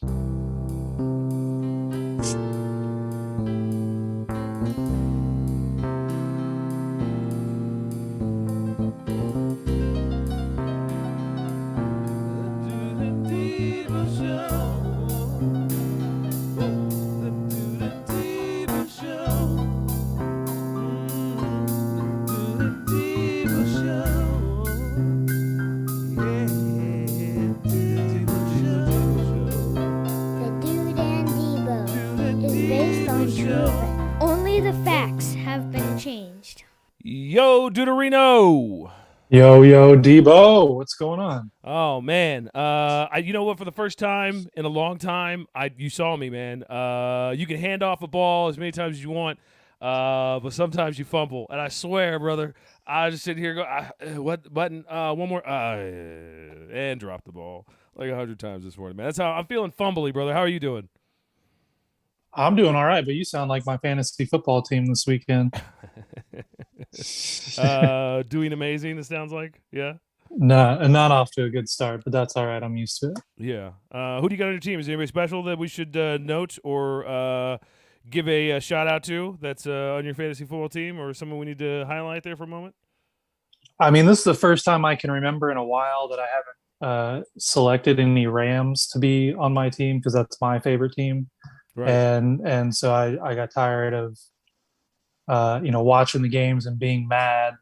The Dude and Debo is based on true events. Only the facts have been changed. Yo, Deuterino. Yo, Debo, what's going on? Oh man, you know what? For the first time in a long time, you saw me, man. You can hand off a ball as many times as you want, but sometimes you fumble. And I swear, brother, I just sit here and go, what button? One more, and drop the ball like 100 times this morning, man. That's how I'm feeling, fumbly, brother. How are you doing? I'm doing all right, but you sound like my fantasy football team this weekend. Doing amazing. It sounds like, yeah. Not off to a good start, but that's all right. I'm used to it. Yeah. Who do you got on your team? Is there anybody special that we should note or give a shout out to that's on your fantasy football team, or someone we need to highlight there for a moment? I mean, this is the first time I can remember in a while that I haven't selected any Rams to be on my team because that's my favorite team. Right. And so I got tired of watching the games and being mad,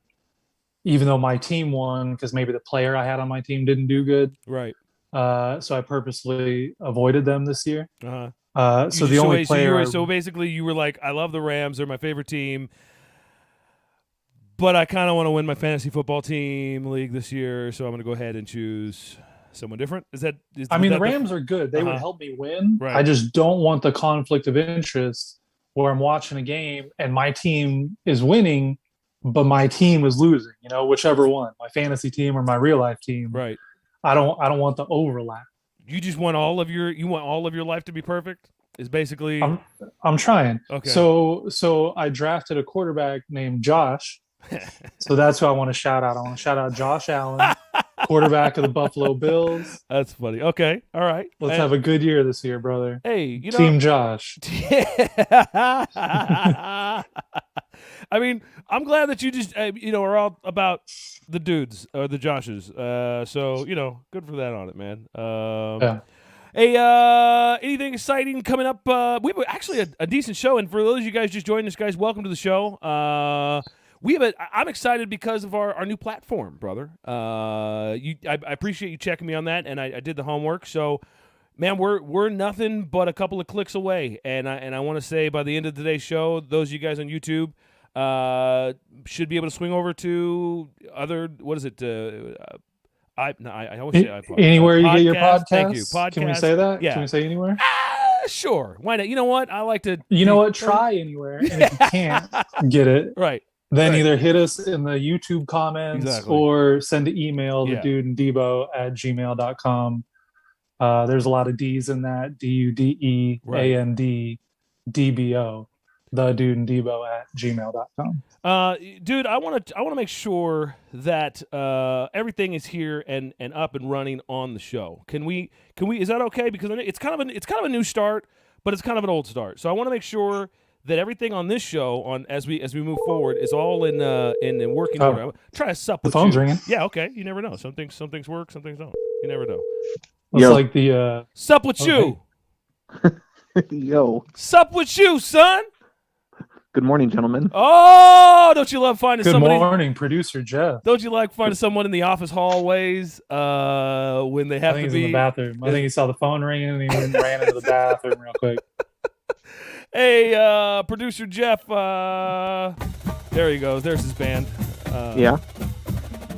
even though my team won because maybe the player I had on my team didn't do good. Right. So I purposely avoided them this year. Uh-huh. So the only player. So basically, you were like, I love the Rams; they're my favorite team, but I kind of want to win my fantasy football team league this year, so I'm going to go ahead and choose someone different. The Rams are good; they would help me win. Right. I just don't want the conflict of interest where I'm watching a game and my team is winning, but my team is losing. Whichever one, my fantasy team or my real life team. Right. I don't want the overlap. You just want all of your life to be perfect. Is basically. I'm trying. Okay. So I drafted a quarterback named Josh. So that's who I want to shout out. I want to shout out Josh Allen, quarterback of the Buffalo Bills. That's funny. Okay. All right. Let's have a good year this year, brother. Hey, Team Josh. I mean, I'm glad that you just are all about the dudes or the Joshes. So good for that on it, man. Yeah. Hey, anything exciting coming up? We have actually a decent show, and for those of you guys just joining us, guys, welcome to the show. I'm excited because of our new platform, brother. I appreciate you checking me on that, and I did the homework. So, man, we're nothing but a couple of clicks away, and I want to say by the end of today's show, those of you guys on YouTube should be able to swing over to other. What is it? I always say iPod. Anywhere you get your podcast. Thank you. Podcast. Can we say that? Yeah. Can we say anywhere? Sure. Why not? You know what? I like to. You know what? Try anywhere, and if you can't get it, right. Then either hit us in the YouTube comments or send an email to dudeanddebo@gmail.com. There's a lot of D's in that. DUDEANDDBO. thedudeanddebo@gmail.com. Dude, I want to make sure that everything is here and up and running on the show. Can we? Is that okay? Because it's kind of a new start, but it's kind of an old start. So I want to make sure that everything on this show, as we move forward, is all in working order. I'm trying to sup with the phone's you. ringing. Yeah, okay. You never know. Some things work, some things don't. You never know. It's like the sup with you. Yo. Sup with you, son. Good morning, gentlemen. Oh, don't you love finding somebody? Good morning, producer Jeff. Don't you like finding someone in the office hallways when they have to be in the bathroom? I think he saw the phone ringing and he ran into the bathroom real quick. Hey, producer Jeff. There he goes. There's his band. Yeah.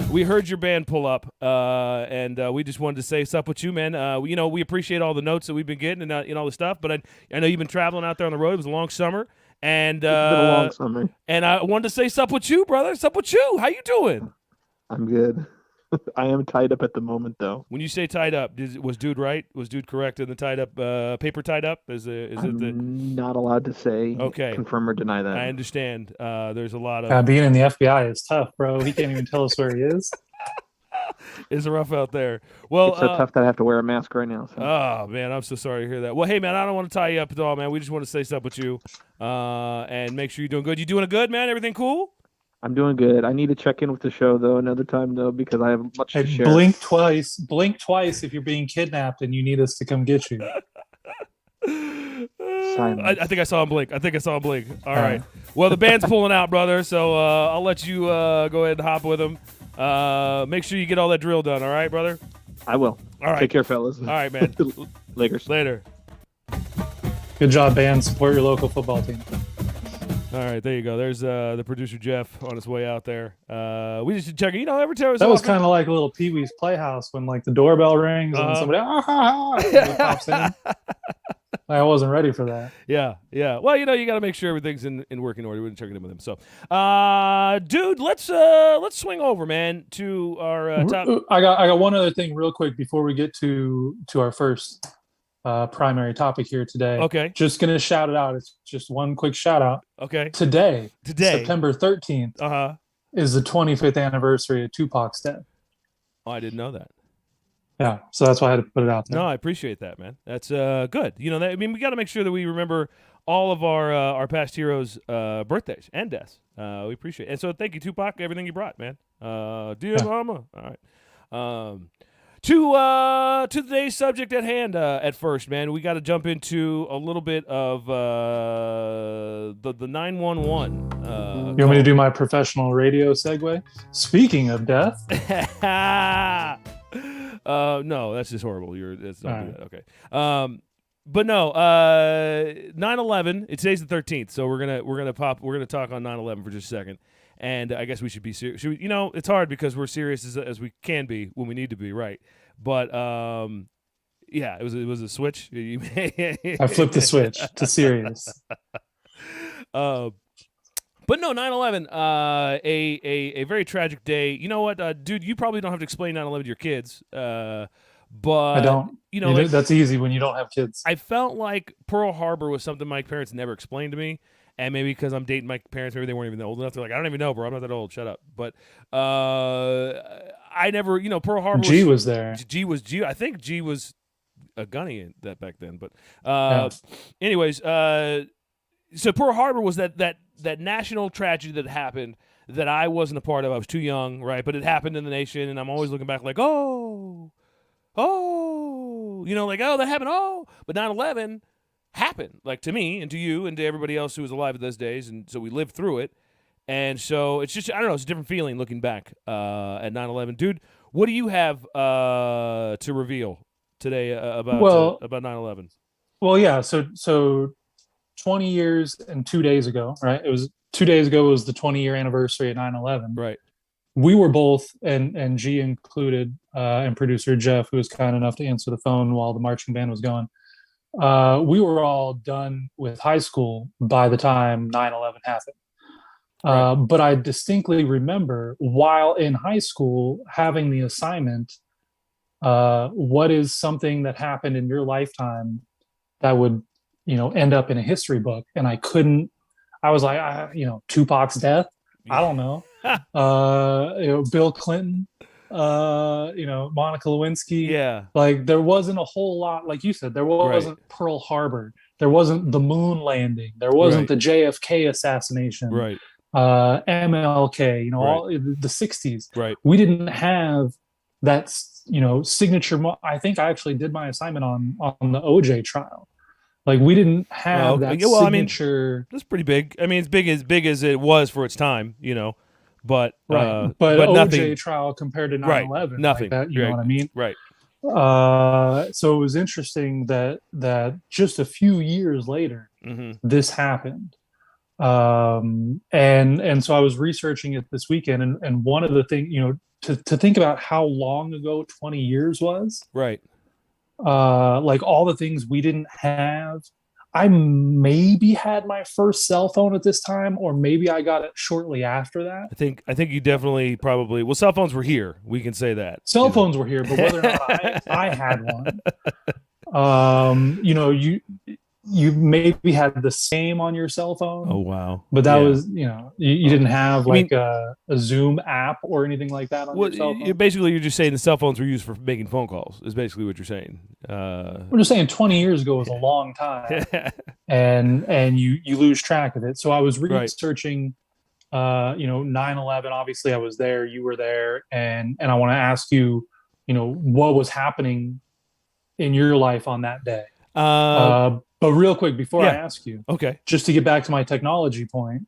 We heard your band pull up, and we just wanted to say what's up with you, man. We appreciate all the notes that we've been getting and all the stuff. But I know you've been traveling out there on the road. It was a long summer, and it's been a long summer. And I wanted to say what's up with you, brother. What's up with you? How you doing? I'm good. I am tied up at the moment, though. When you say tied up, was dude right? Was dude correct in the tied up paper tied up? I'm not allowed to say. Okay. Confirm or deny that. I understand. There's a lot of being in the FBI is tough, bro. He can't even tell us where he is. It's rough out there. Well, It's so tough that I have to wear a mask right now. So. oh man, I'm so sorry to hear that. Well, hey man, I don't want to tie you up at all, man. We just want to say stuff with you, and make sure you're doing good. You doing good, man? Everything cool? I'm doing good. I need to check in with the show though another time though because I have much to Hey, share. blink twice if you're being kidnapped and you need us to come get you. I think I saw him blink. All right. Well, the band's pulling out, brother. So I'll let you go ahead and hop with them. Make sure you get all that drill done. All right, brother. I will. All right. Take care, fellas. All right, man. Lakers. Later. Good job, band. Support your local football team. All right, there you go. There's the producer Jeff on his way out there. We just check. Every time That was kind of like a little Pee Wee's Playhouse when like the doorbell rings and somebody and pops in. I wasn't ready for that. Yeah. Well, you got to make sure everything's in working order. We're checking in with him. So, dude, let's swing over, man, to our top. I got one other thing real quick before we get to our first primary topic here today. Okay. Just gonna shout it out. It's just one quick shout out. Okay. Today, Today, September 13th, is the 25th anniversary of Tupac's death. Oh, I didn't know that. Yeah, so that's why I had to put it out there. No, I appreciate that, man. That's good. We got to make sure that we remember all of our past heroes' birthdays and deaths. We appreciate it. And so thank you, Tupac, everything you brought, man. Dear mama. All right. To today's subject at hand at first, man, we got to jump into a little bit of the 911. You want me to do my professional radio segue? Speaking of death. No, that's just horrible. That's not right. Okay. But no, 9/11. Today's the 13th, so we're gonna talk on 9/11 for just a second. And I guess we should be serious. It's hard because we're serious as we can be when we need to be, right? But yeah, it was a switch. I flipped the switch to serious. But no, 9/11, a very tragic day. You know what, dude? You probably don't have to explain 9/11 to your kids. But I don't. That's easy when you don't have kids. I felt like Pearl Harbor was something my parents never explained to me. And maybe because I'm dating my parents, maybe they weren't even old enough. They're like, I don't even know, bro. I'm not that old. Shut up. But I never, Pearl Harbor. G was there. G was G. I think G was a gunny in that back then. But anyways, so Pearl Harbor was that national tragedy that happened that I wasn't a part of. I was too young, right? But it happened in the nation, and I'm always looking back like, oh, that happened. Oh, but 9/11 happened, like, to me and to you and to everybody else who was alive in those days, and so we lived through it. And so it's just, I don't know, it's a different feeling looking back at 9/11. Dude, what do you have to reveal today about 9/11? Well, yeah, so 20 years and 2 days ago, right? It was 2 days ago was the 20-year anniversary of 9/11. Right. We were both, and G included, and producer Jeff, who was kind enough to answer the phone while the marching band was going. We were all done with high school by the time 9/11 happened. Right. But I distinctly remember while in high school having the assignment, what is something that happened in your lifetime that would, end up in a history book? And I was like, Tupac's death. I don't know. Bill Clinton, Monica Lewinsky. Yeah. Like, there wasn't a whole lot, like you said, there wasn't Pearl Harbor. There wasn't the moon landing. There wasn't the JFK assassination. Right. MLK, all the 60s. Right. We didn't have that, signature. I think I actually did my assignment on the OJ trial. Like, we didn't have that signature. That's pretty big. I mean, it's big as it was for its time, But but OJ nothing, trial compared to 9/11, right. Nothing. Like that, you know what I mean? Right. So it was interesting that just a few years later, this happened. And so I was researching it this weekend, and one of the things, to think about how long ago 20 years was, right? Like all the things we didn't have. I maybe had my first cell phone at this time, or maybe I got it shortly after that. I think you definitely probably. Well, cell phones were here. We can say that. Cell phones were here, but whether or not I had one, you maybe had the same on your cell phone. Oh wow! But that Yeah. was, you didn't have I mean- like a Zoom app or anything like that on Well, your cell phone. basically, you're just saying the cell phones were used for making phone calls. Is basically what you're saying. I'm just saying 20 years ago was a long time, and you lose track of it. So I was Right. researching, 9/11. Obviously, I was there. You were there, and I want to ask you, what was happening in your life on that day. But real quick, before I Yeah. ask you, Okay. just to get back to my technology point,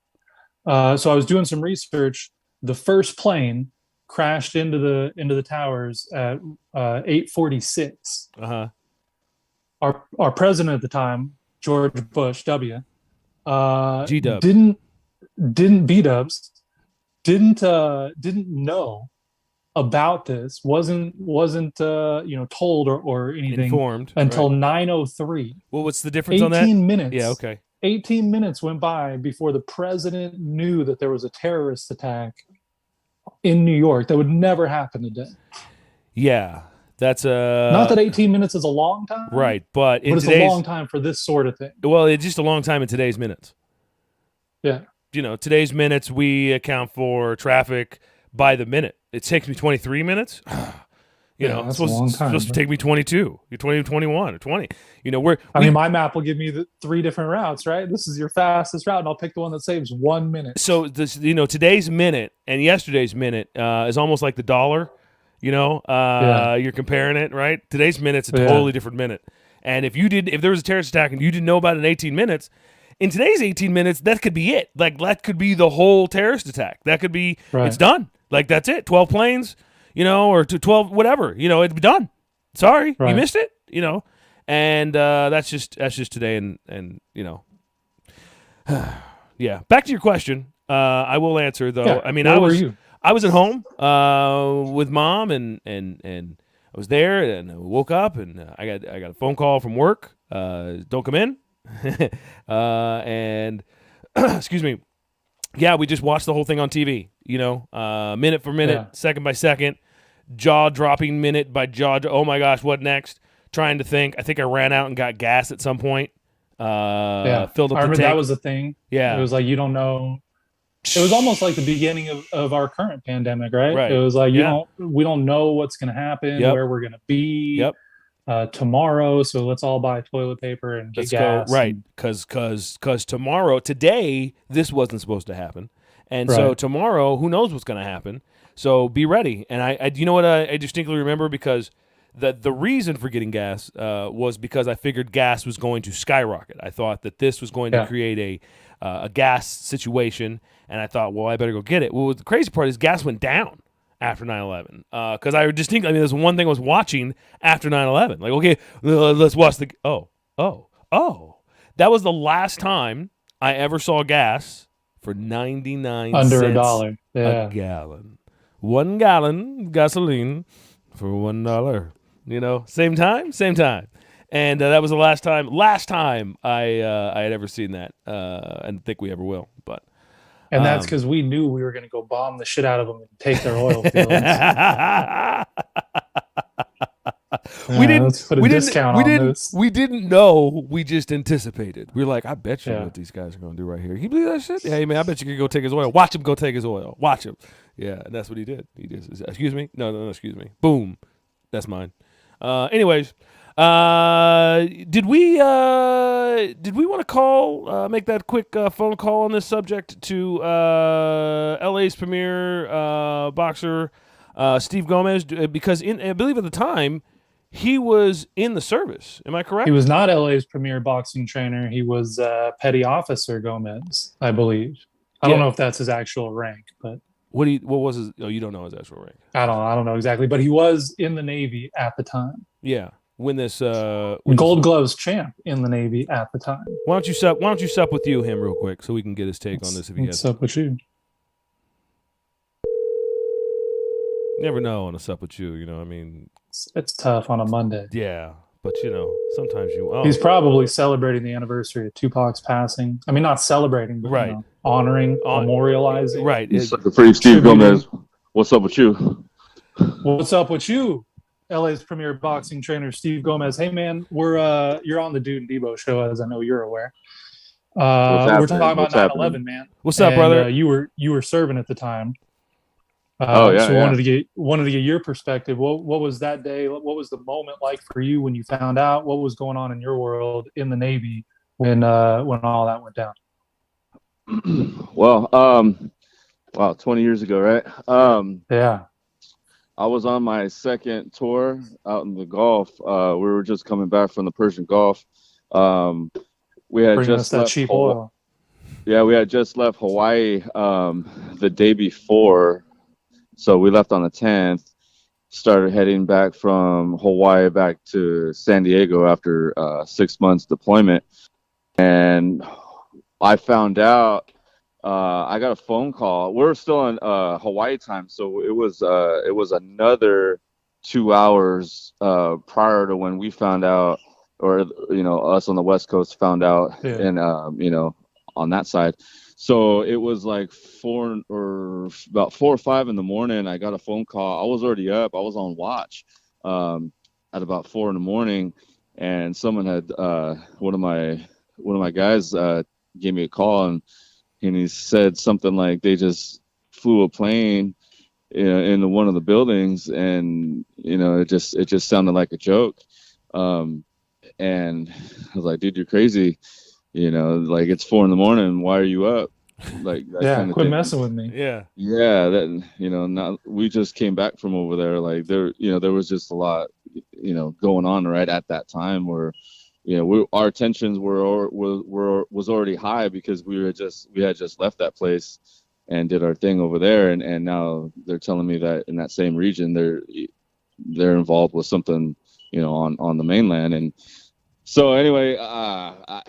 so I was doing some research. The first plane crashed into the towers at 8:46. Uh huh. Our president at the time, George Bush W, G-Dub. didn't B-Dubs didn't know about this, wasn't told or anything Informed until right. 9:03. Well, what's the difference on that? 18 minutes. Yeah. Okay. 18 minutes went by before the president knew that there was a terrorist attack in New York. That would never happen today. Yeah. That's Not that 18 minutes is a long time, right, but in but it's a today's long time for this sort of thing. well, it's just a long time in today's minutes. Yeah. Today's minutes we account for traffic by the minute. It takes me 23 minutes. Yeah, it's that's a long it's time, supposed to but- take me 22. You're 20, 21, or 20. We're I mean, my map will give me the 3 different routes, right? This is your fastest route, and I'll pick the one that saves 1 minute. so this today's minute and yesterday's minute is almost like the dollar. You're comparing it, right? Today's minute's a Yeah. totally different minute. And if there was a terrorist attack and you didn't know about it in 18 minutes, in today's 18 minutes, that could be it. Like that could be the whole terrorist attack. That could be Right. it's done. Like that's it. 12 planes, or to 12 whatever. It'd be done. Sorry, you Right. missed it. And that's just today. And yeah. Back to your question. I will answer though. Yeah, I mean, where I were was. you? I was at home with mom, and I was there, and I woke up, and I got a phone call from work. Don't come in, and excuse me. Yeah, we just watched the whole thing on TV. Minute for minute, Yeah. second by second, jaw dropping minute by jaw. Oh my gosh, what next? Trying to think. I think I ran out and got gas at some point. Yeah, Filled up I the remember tank. that was the thing. Yeah. It was like you don't know. It was almost like the beginning of our current pandemic, right? Right. It was like Yeah. we don't know what's going to happen, Yep. where we're going to be tomorrow. So let's all buy toilet paper and get Let's gas. go right because today this wasn't supposed to happen, and so Right. tomorrow who knows what's going to happen. So be ready. And I you know what I distinctly remember, because the reason for getting gas was because I figured gas was going to skyrocket. I thought that this was going to Yeah. create a gas situation, and I thought, well, I better go get it. Well, the crazy part is gas went down after 9/11 because I distinctly, I mean, there's one thing I was watching after 9/11. Like, okay, let's watch the that was the last time I ever saw gas for 99 Under cents $1. Yeah. a gallon. 1 gallon gasoline for $1. Same time. And that was the last time I had ever seen that, and think we ever will. But And that's because we knew we were going to go bomb the shit out of them and take their oil fields. Let's put a discount on this. We didn't know. We just anticipated. We were like, I bet you Yeah. what these guys are going to do right here. Can you believe that shit? Hey, man, I bet you could go take his oil. Watch him go take his oil. Watch him. Yeah, and that's what he did. He just, excuse me? No, excuse me. Boom. That's mine. Anyways, did we want to make that quick phone call on this subject to LA's premier boxer, Steve Gomez? Because I believe at the time, he was in the service. Am I correct? He was not LA's premier boxing trainer. He was Petty Officer Gomez, I believe. I don't Yeah. know if that's his actual rank, but What was his? Oh, you don't know his actual rank. I don't know exactly. But he was in the Navy at the time. Yeah. When this Gold Gloves champ in the Navy at the time. Why don't you sup with him real quick so we can get his take on this if he What's gets. up with you? Never know on a sup with you. I mean, It's tough on a Monday. yeah, but sometimes you. Oh, He's probably celebrating the anniversary of Tupac's passing. I mean, not celebrating, but Right. Honoring, memorializing. right. Sucker Free Steve Gomez. What's up with you? What's up with you? LA's premier boxing trainer, Steve Gomez. Hey, man, you're on the Dude and Debo show, as I know you're aware. We're talking about 9/11, man. What's up, brother? You were serving at the time. Yeah. Wanted to get your perspective. What was that day? What was the moment like for you when you found out? What was going on in your world in the Navy when all that went down? Well, wow, 20 years ago, right? Yeah. I was on my second tour out in the Gulf. We were just coming back from the Persian Gulf. We had Bringing us just that left cheap oil. Yeah, we had just left Hawaii the day before. So we left on the 10th, started heading back from Hawaii back to San Diego after 6 months deployment. And I found out, I got a phone call. We're still in Hawaii time, so it was another 2 hours prior to when we found out, or us on the West Coast found out, Yeah. and on that side. So it was like about 4 or 5 in the morning. I got a phone call. I was already up. I was on watch at about 4 in the morning, and someone had one of my guys gave me a call, and he said something like they just flew a plane into one of the buildings, and it just sounded like a joke. And I was like, dude, you're crazy. Like, it's 4 in the morning. Why are you up? Like, that Yeah, kind of quit thing. messing with me. Yeah. Yeah, that we just came back from over there. Like, there was just a lot, going on right at that time where, our tensions was already high because we had just left that place and did our thing over there, and now they're telling me that in that same region they're involved with something, on the mainland. And so anyway, I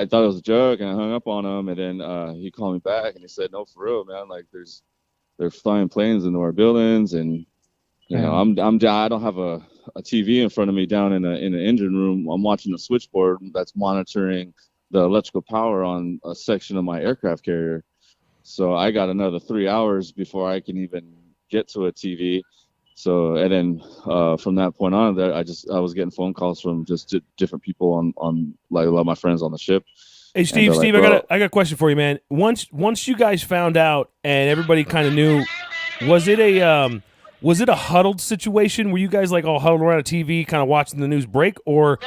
thought it was a joke, and I hung up on him. And then he called me back, and he said, "No, for real, man. Like, they're flying planes into our buildings, and I don't have a TV in front of me down in the engine room. I'm watching a switchboard that's monitoring the electrical power on a section of my aircraft carrier. So I got another 3 hours before I can even get to a TV." So, and then from that point on, I was getting phone calls from just different people on like a lot of my friends on the ship. Hey, Steve, like, I got a question for you, man. Once you guys found out and everybody kind of knew, was it a huddled situation? Were you guys like all huddled around a TV, kind of watching the news break, or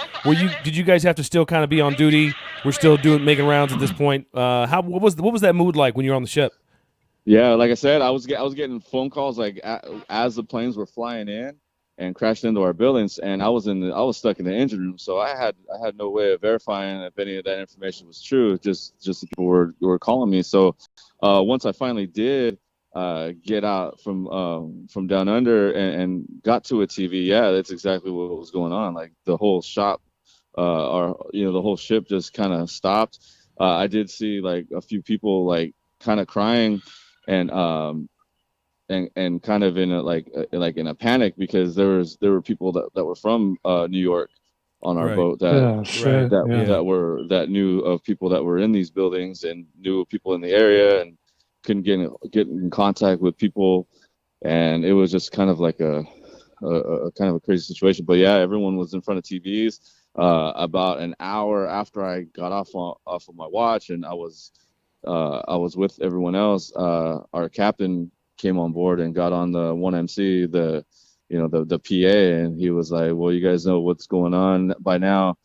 did you guys have to still kind of be on duty? We're still making rounds at this point. What was that mood like when you were on the ship? Yeah, like I said, I was getting phone calls like as the planes were flying in and crashed into our buildings, and I was stuck in the engine room, so I had no way of verifying if any of that information was true. Just the people were calling me. So once I finally did get out from down under and got to a TV, yeah, that's exactly what was going on. Like, the whole shop, the whole ship just kind of stopped. I did see like a few people like kind of crying and kind of in a panic, because there were people that were from New York on our boat that knew of people that were in these buildings and knew of people in the area and couldn't get in contact with people, and it was just kind of like a kind of a crazy situation. But yeah, everyone was in front of TVs. About an hour after I got off of my watch, and I was with everyone else, our captain came on board and got on the 1MC, the PA, and he was like, "Well, you guys know what's going on by now.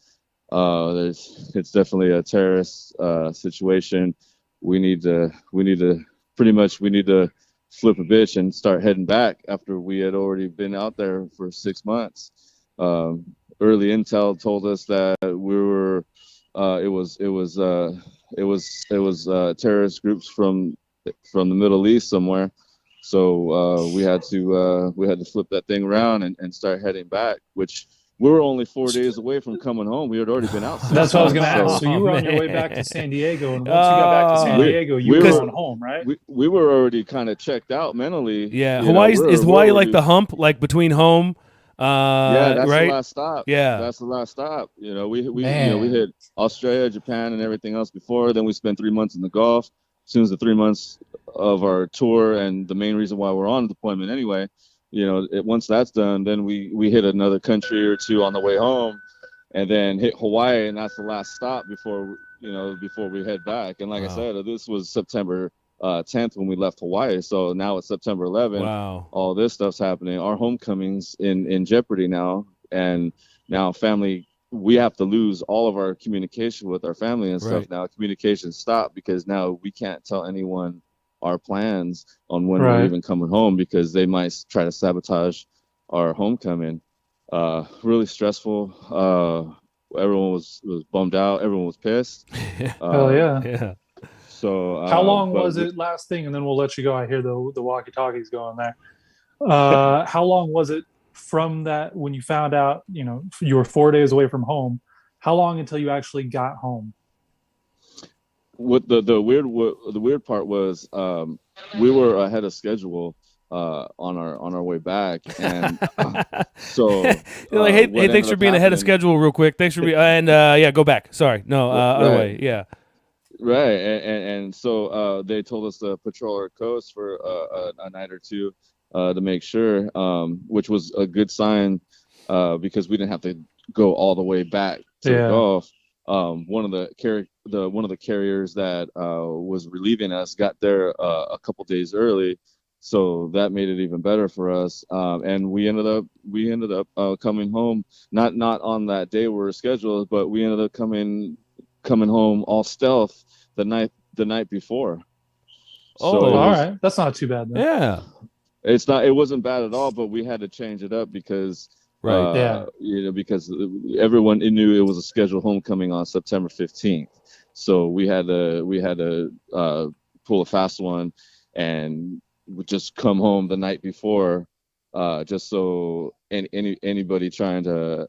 It's definitely a terrorist situation. We need to flip a bitch and start heading back," after we had already been out there for 6 months. Early intel told us that it was terrorist groups from the Middle East somewhere. So we had to flip that thing around and start heading back, which we were only 4 days away from coming home. We had already been out. That's what I was going to ask. So you were on your way back to San Diego, and once you got back to San Diego, you were going home, right? We were already kind of checked out mentally. Yeah, is Hawaii like the hump, like between home? Yeah, that's right? the last stop. Yeah, that's the last stop. We hit Australia, Japan, and everything else before. Then we spent 3 months in the Gulf. As soon as the 3 months of our tour, and the main reason why we're on deployment anyway, once that's done, then we hit another country or two on the way home, and then hit Hawaii, and that's the last stop before we head back. And like I said, this was September 10th when we left Hawaii, so now it's September 11th. Wow. All this stuff's happening. Our homecoming's in jeopardy now, and now family, we have to lose all of our communication with our family and stuff. Now communication stopped because now we can't tell anyone our plans on when we're even coming home, because they might try to sabotage our homecoming. Really stressful. Everyone was bummed out. Everyone was pissed. Hell yeah. So how long was it, last thing, and then we'll let you go. I hear the walkie-talkies going there. How long was it from that, when you found out, you were 4 days away from home, how long until you actually got home? What the weird part was, we were ahead of schedule on our way back, and so you're like, hey, thanks for being ahead of schedule real quick. Thanks for being and go back. Sorry, no, other way. Yeah. Right, and so they told us to patrol our coast for a night or two to make sure, which was a good sign, because we didn't have to go all the way back to the Gulf. One of the carriers that was relieving us got there a couple days early, so that made it even better for us. And we ended up coming home not on that day we were scheduled, but we ended up coming home all stealth the night before. So all right, that's not too bad then. Yeah, it wasn't bad at all, but we had to change it up because because everyone knew it was a scheduled homecoming on September 15th. So we had to pull a fast one and just come home the night before, just so anybody trying to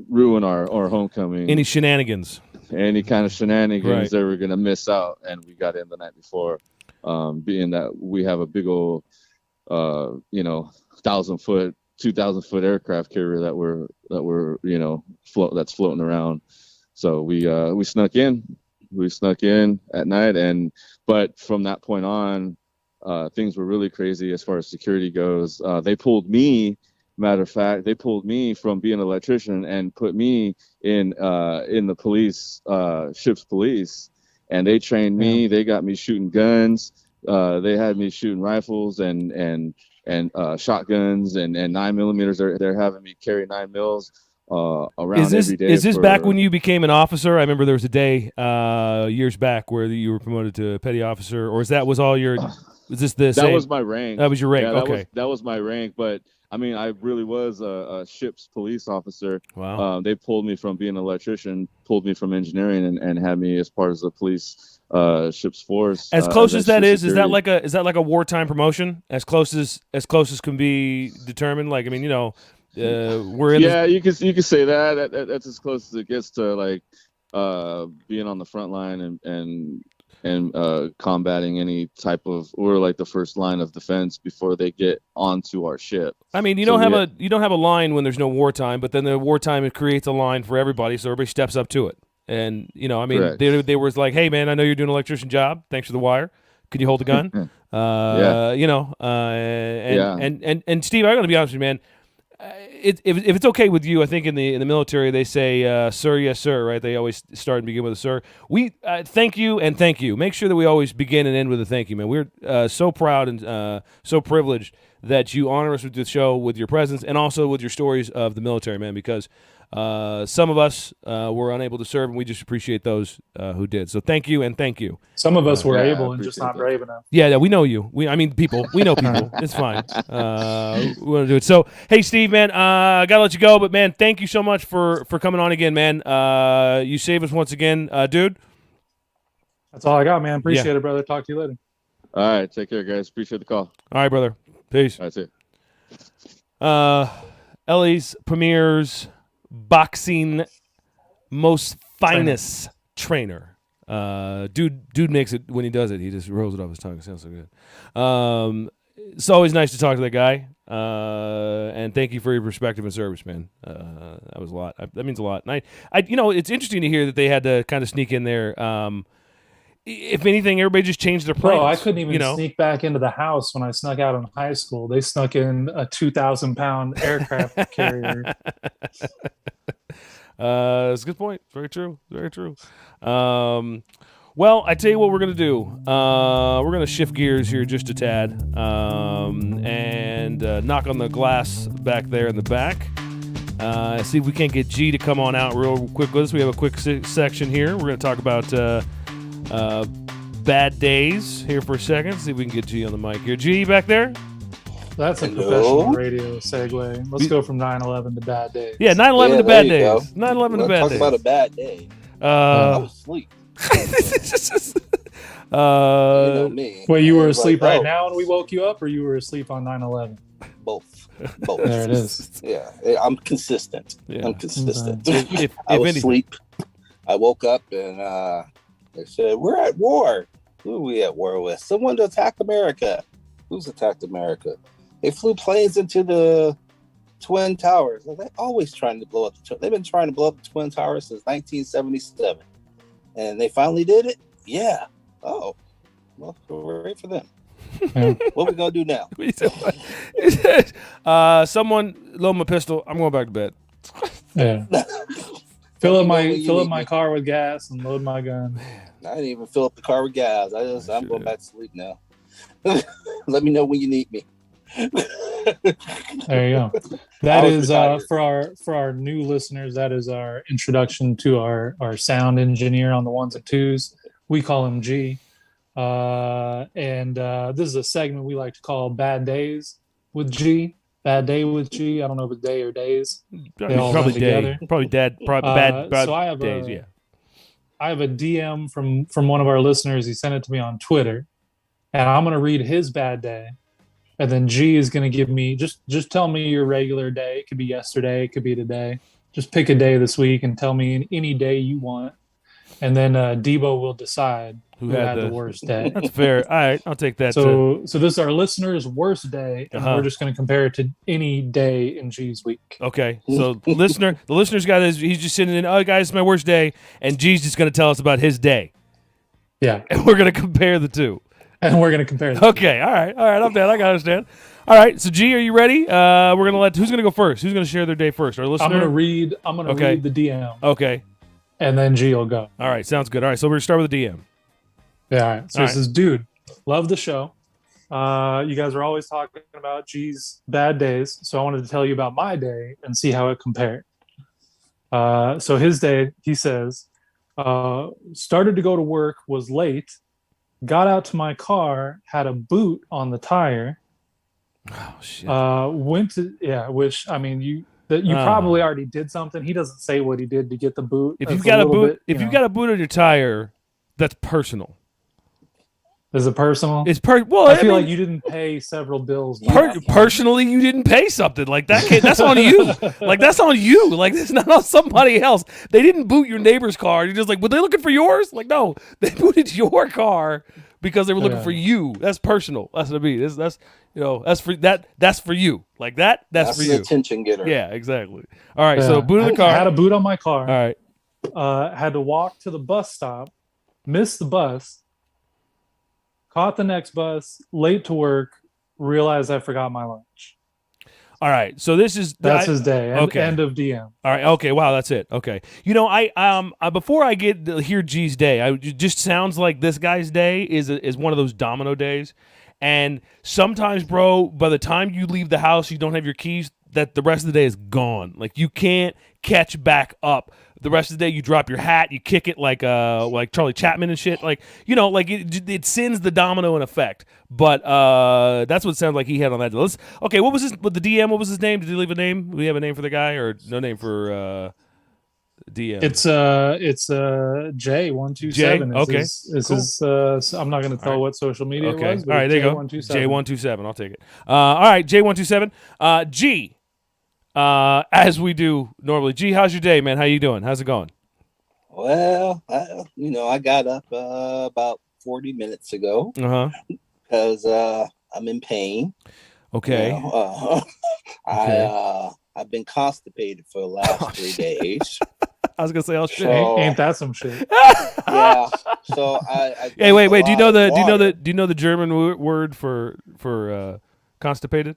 ruin our homecoming, any shenanigans, any kind of shenanigans, they were gonna miss out. And we got in the night before, being that we have a big old 1,000-foot, 2,000-foot aircraft carrier that's floating around. So we snuck in at night, but from that point on, things were really crazy as far as security goes. They pulled me. Matter of fact, they pulled me from being an electrician and put me in the police, ship's police, and they trained me. They got me shooting guns. They had me shooting rifles and shotguns and 9mm. They're having me carry 9mm around every day. Is this back when you became an officer? I remember there was a day years back where you were promoted to petty officer, or was all your? Was this the same? That was my rank. That was your rank. Yeah, okay, that was my rank, but. I mean, I really was a ship's police officer. Wow. They pulled me from being an electrician, pulled me from engineering, and had me as part of the police ship's force. As close as that is that like a wartime promotion? As close as can be determined. Like, I mean, we're in. Yeah, you can say that. That's as close as it gets to like being on the front line and combating any type of, or like the first line of defense before they get onto our ship. I mean, you don't have a line when there's no wartime, but then the wartime, it creates a line for everybody, so everybody steps up to it. And I mean, they were like, "Hey, man, I know you're doing an electrician job. Thanks for the wire. Could you hold the gun?" And Steve, I'm gonna be honest with you, man. If it's okay with you, I think in the military they say sir, yes sir, right? They always start and begin with a sir. We thank you and thank you. Make sure that we always begin and end with a thank you, man. We're so proud and so privileged that you honor us with the show, with your presence, and also with your stories of the military, man, because some of us were unable to serve, and we just appreciate those who did. So thank you and thank you. Some of us were able and just not brave enough. Yeah, we know you. We know people. It's fine. We want to do it. So, hey, Steve, man, I got to let you go, but, man, thank you so much for coming on again, man. You saved us once again, dude. That's all I got, man. Appreciate it, brother. Talk to you later. All right. Take care, guys. Appreciate the call. All right, brother. Peace. That's it. LA's premier's boxing most finest trainer. Dude makes it when he does it. He just rolls it off his tongue. It sounds so good. It's always nice to talk to that guy. And thank you for your perspective and service, man. That was a lot. That means a lot. And I it's interesting to hear that they had to kind of sneak in there. if anything, everybody just changed their plans. Bro, I couldn't even you know? sneak back into the house when I snuck out in high school. They snuck in a 2,000-pound aircraft carrier. It's a good point. Very true. Very true. Well, I tell you what we're going to do. We're going to shift gears here just a tad and knock on the glass back there in the back. See if we can't get G to come on out real quick with us. We have a quick section here. We're going to talk about bad days here for a second. See if we can get G on the mic here. G, back there? That's a professional radio segue. Let's go from 9/11 to bad days. Yeah, 9/11 Yeah, to there bad you days. go. 9/11 to bad Talk days. about a bad day. I was asleep. You know me. Wait, you were I was asleep like, right oh, now and we woke you up, or you were asleep on 9/11? Both. Both. There it is. Yeah, I'm consistent. Yeah. I'm consistent. If I was anything. asleep. I woke up and they said, "We're at war." Who are we at war with? Someone attacked America. Who's attacked America? They flew planes into the Twin Towers. They're always trying to blow up. They've been trying to blow up the Twin Towers since 1977, and they finally did it. Yeah. Oh, well, we're ready for them. Yeah. What we gonna do now? Someone load my pistol. I'm going back to bed. Yeah. Fill up Let me know when you need my me. car with gas and load my gun. I didn't even fill up the car with gas. I'm going back to sleep now. Let me know when you need me. There you go. That I was is retired. for our new listeners. That is our introduction to our sound engineer on the ones and twos. We call him G. And this is a segment we like to call Bad Days with G. Bad Day with G. I don't know if it's day or days. They all Probably run day. together. Probably bad So I have days. Yeah. I have a DM from one of our listeners. He sent it to me on Twitter, and I'm gonna read his bad day, and then G is gonna give me just tell me your regular day. It could be yesterday, it could be today. Just pick a day this week and tell me any day you want, and then Debo will decide who had the worst day. That's fair. All right, I'll take that. So this is our listener's worst day, and Uh-huh. we're just gonna compare it to any day in G's week. Okay, so the listener's got his. He's just sitting in. Oh, guys, it's my worst day, and G's just going to tell us about his day, Yeah, and we're going to compare the two. and we're gonna compare. Them. Okay, all right. I'm down. I can understand. All right, so G, are you ready? We're gonna let. Who's gonna go first? Who's gonna share their day first? Our listener. I'm gonna read Okay. read the DM, Okay. and then G will go. All right. Sounds good. All right. So we're gonna start with the DM. Yeah. All right. So All it says, dude, love the show. You guys are always talking about G's bad days. So I wanted to tell you about my day and see how it compared. So his day, he says, started to go to work, was late, got out to my car, had a boot on the tire, Oh shit. went to, which, I mean, you probably already did something. He doesn't say what he did to get the boot. If That's you've got a little boot, bit, if you you've know. got a boot on your tire, that's personal. Is it personal? It's well. I feel mean, like you didn't pay several bills. by that point. personally, you didn't pay something like that. That's on you. Like that's on you. Like it's not on somebody else. They didn't boot your neighbor's car. You're just like, were they looking for yours? Like no, they booted your car because they were looking Yeah. for you. That's personal. That's what I mean. That's that's for that. That's for you. Like that. That's for the you. attention getter. Yeah, exactly. All right. So Yeah. booted the I car. had a boot on my car. All right. Had to walk to the bus stop, missed the bus, caught the next bus, late to work, realized I forgot my lunch. All right. So this is That's his day. okay. End of DM. All right. Okay. Wow. That's it. Okay. You know, I before I get to hear G's day, it just sounds like this guy's day is one of those domino days, and sometimes, bro, by the time you leave the house, you don't have your keys. That the rest of the day is gone. Like you can't catch back up. The rest of the day, you drop your hat, you kick it like Charlie Chapman and shit. Like like it sends the domino in effect. But that's what it sounded like he had on that. Okay, what was his with the DM? What was his name? Did he leave a name? Do we have a name for the guy or no name for DM? It's J127. J? Okay. I'm not going to tell what social media Okay. it was. But All right, there you go. J127. I'll take it. All right, J127. G. As we do normally. G, how's your day, man? How you doing? How's it going? Well, I got up about 40 minutes ago Uh huh. because I'm in pain. Okay. You know, I've been constipated for the last 3 days. I was gonna say, oh shit. So- Ain't that some shit? Yeah. So I Hey, wait. drank Do you a know lot the? of Do you know water. the? Do you know the German word for constipated?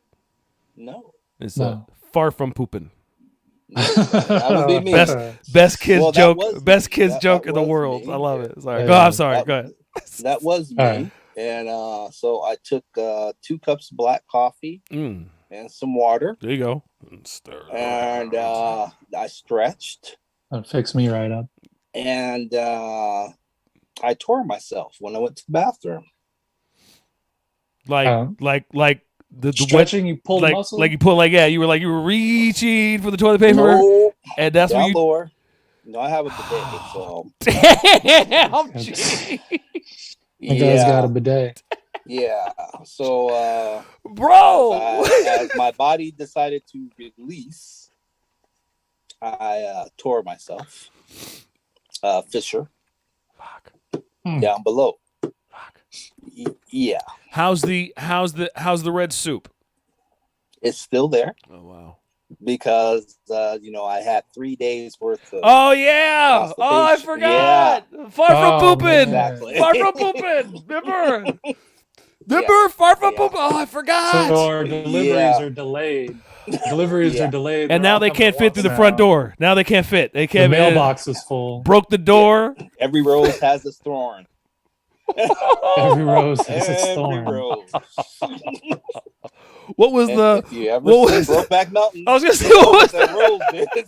No. It's No. far from pooping. That would be me. Best kids Well, that joke. was Best me. kids That joke in the was world. me. I love it. Sorry. Yeah. Go. I'm sorry. That- Go ahead. That was me. All right. And so I took 2 cups of black coffee Mm, and some water, there you go. Stir. and I stretched, That'll fix me right up. and I tore myself when I went to the bathroom. like the Stretching, you pull like muscle. like you pull like you were reaching for the toilet paper, No, and that's down what you. lower. No, I have a bidet, so Damn, gee. the guy's got a bidet. yeah. So Bro. as my body decided to release, I tore myself. Fissure Fuck. down below. Fuck. Yeah, How's the red soup? it's still there Oh wow. because I had 3 days worth of. Oh yeah. Oh, I Constipation. forgot. Far from Oh, pooping. man. Exactly. Far from pooping. Remember? Far from Yeah. pooping. Oh, I forgot. So our deliveries Yeah. are delayed. Deliveries Yeah. are delayed. And They're now all they coming can't at fit through the once front now. door. Now they can't fit. They The can't. mailbox is full. Broke the door. Every rose has its thorn. Every rose has its Every thorn. rose. What was And the? if you ever what see was- Brokeback Mountain, I was gonna say you know what was that rose is.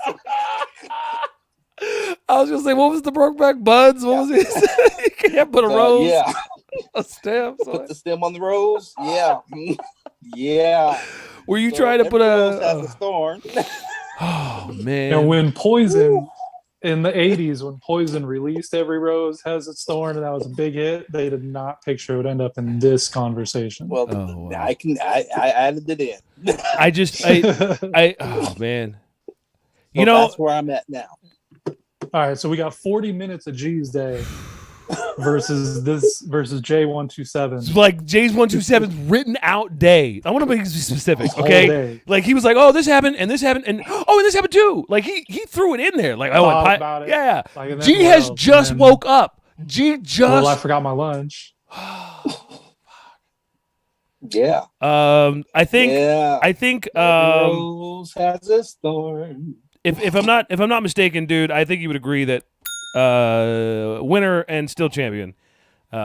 I was gonna say what was the Brokeback Buds? What was it? You can't put a rose. Yeah, A stamp. put the stem on the rose. Yeah, yeah. Were you So trying to put every rose has a? its thorn. Oh man. And when Poison in the 80s, when Poison released Every Rose Has Its Thorn, and that was a big hit, they did not picture it would end up in this conversation. Well, Oh, wow. I added it in. I just I oh man. You So know, that's where I'm at now. All right, so we got 40 minutes of G's Day versus J127. it's like Jay's 127's written out day. I want to be specific, Whole okay? day. Like he was like, "Oh, this happened, and this happened, and oh, and this happened too." Like he threw it in there. Like oh, Thought and about it. yeah. Like, and then G what has else? just And then, woke up. G just. Well, I forgot my lunch. Yeah. I think. Yeah. I think. Every rose has its thorn. If I'm not mistaken, dude, I think you would agree that winner and still champion, G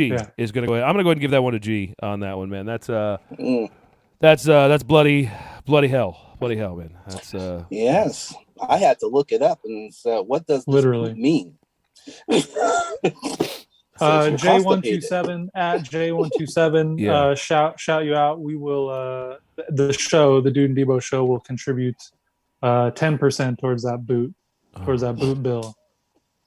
Yeah. is gonna go ahead. I'm gonna go ahead and give that one to G on that one, man. That's Mm. that's bloody hell, man. That's Yes, I had to look it up and say, what does this Literally. mean? So if you're constipated- J127 at J127. Yeah. Shout you out. We will the Dude and Debo show will contribute 10% towards that boot bill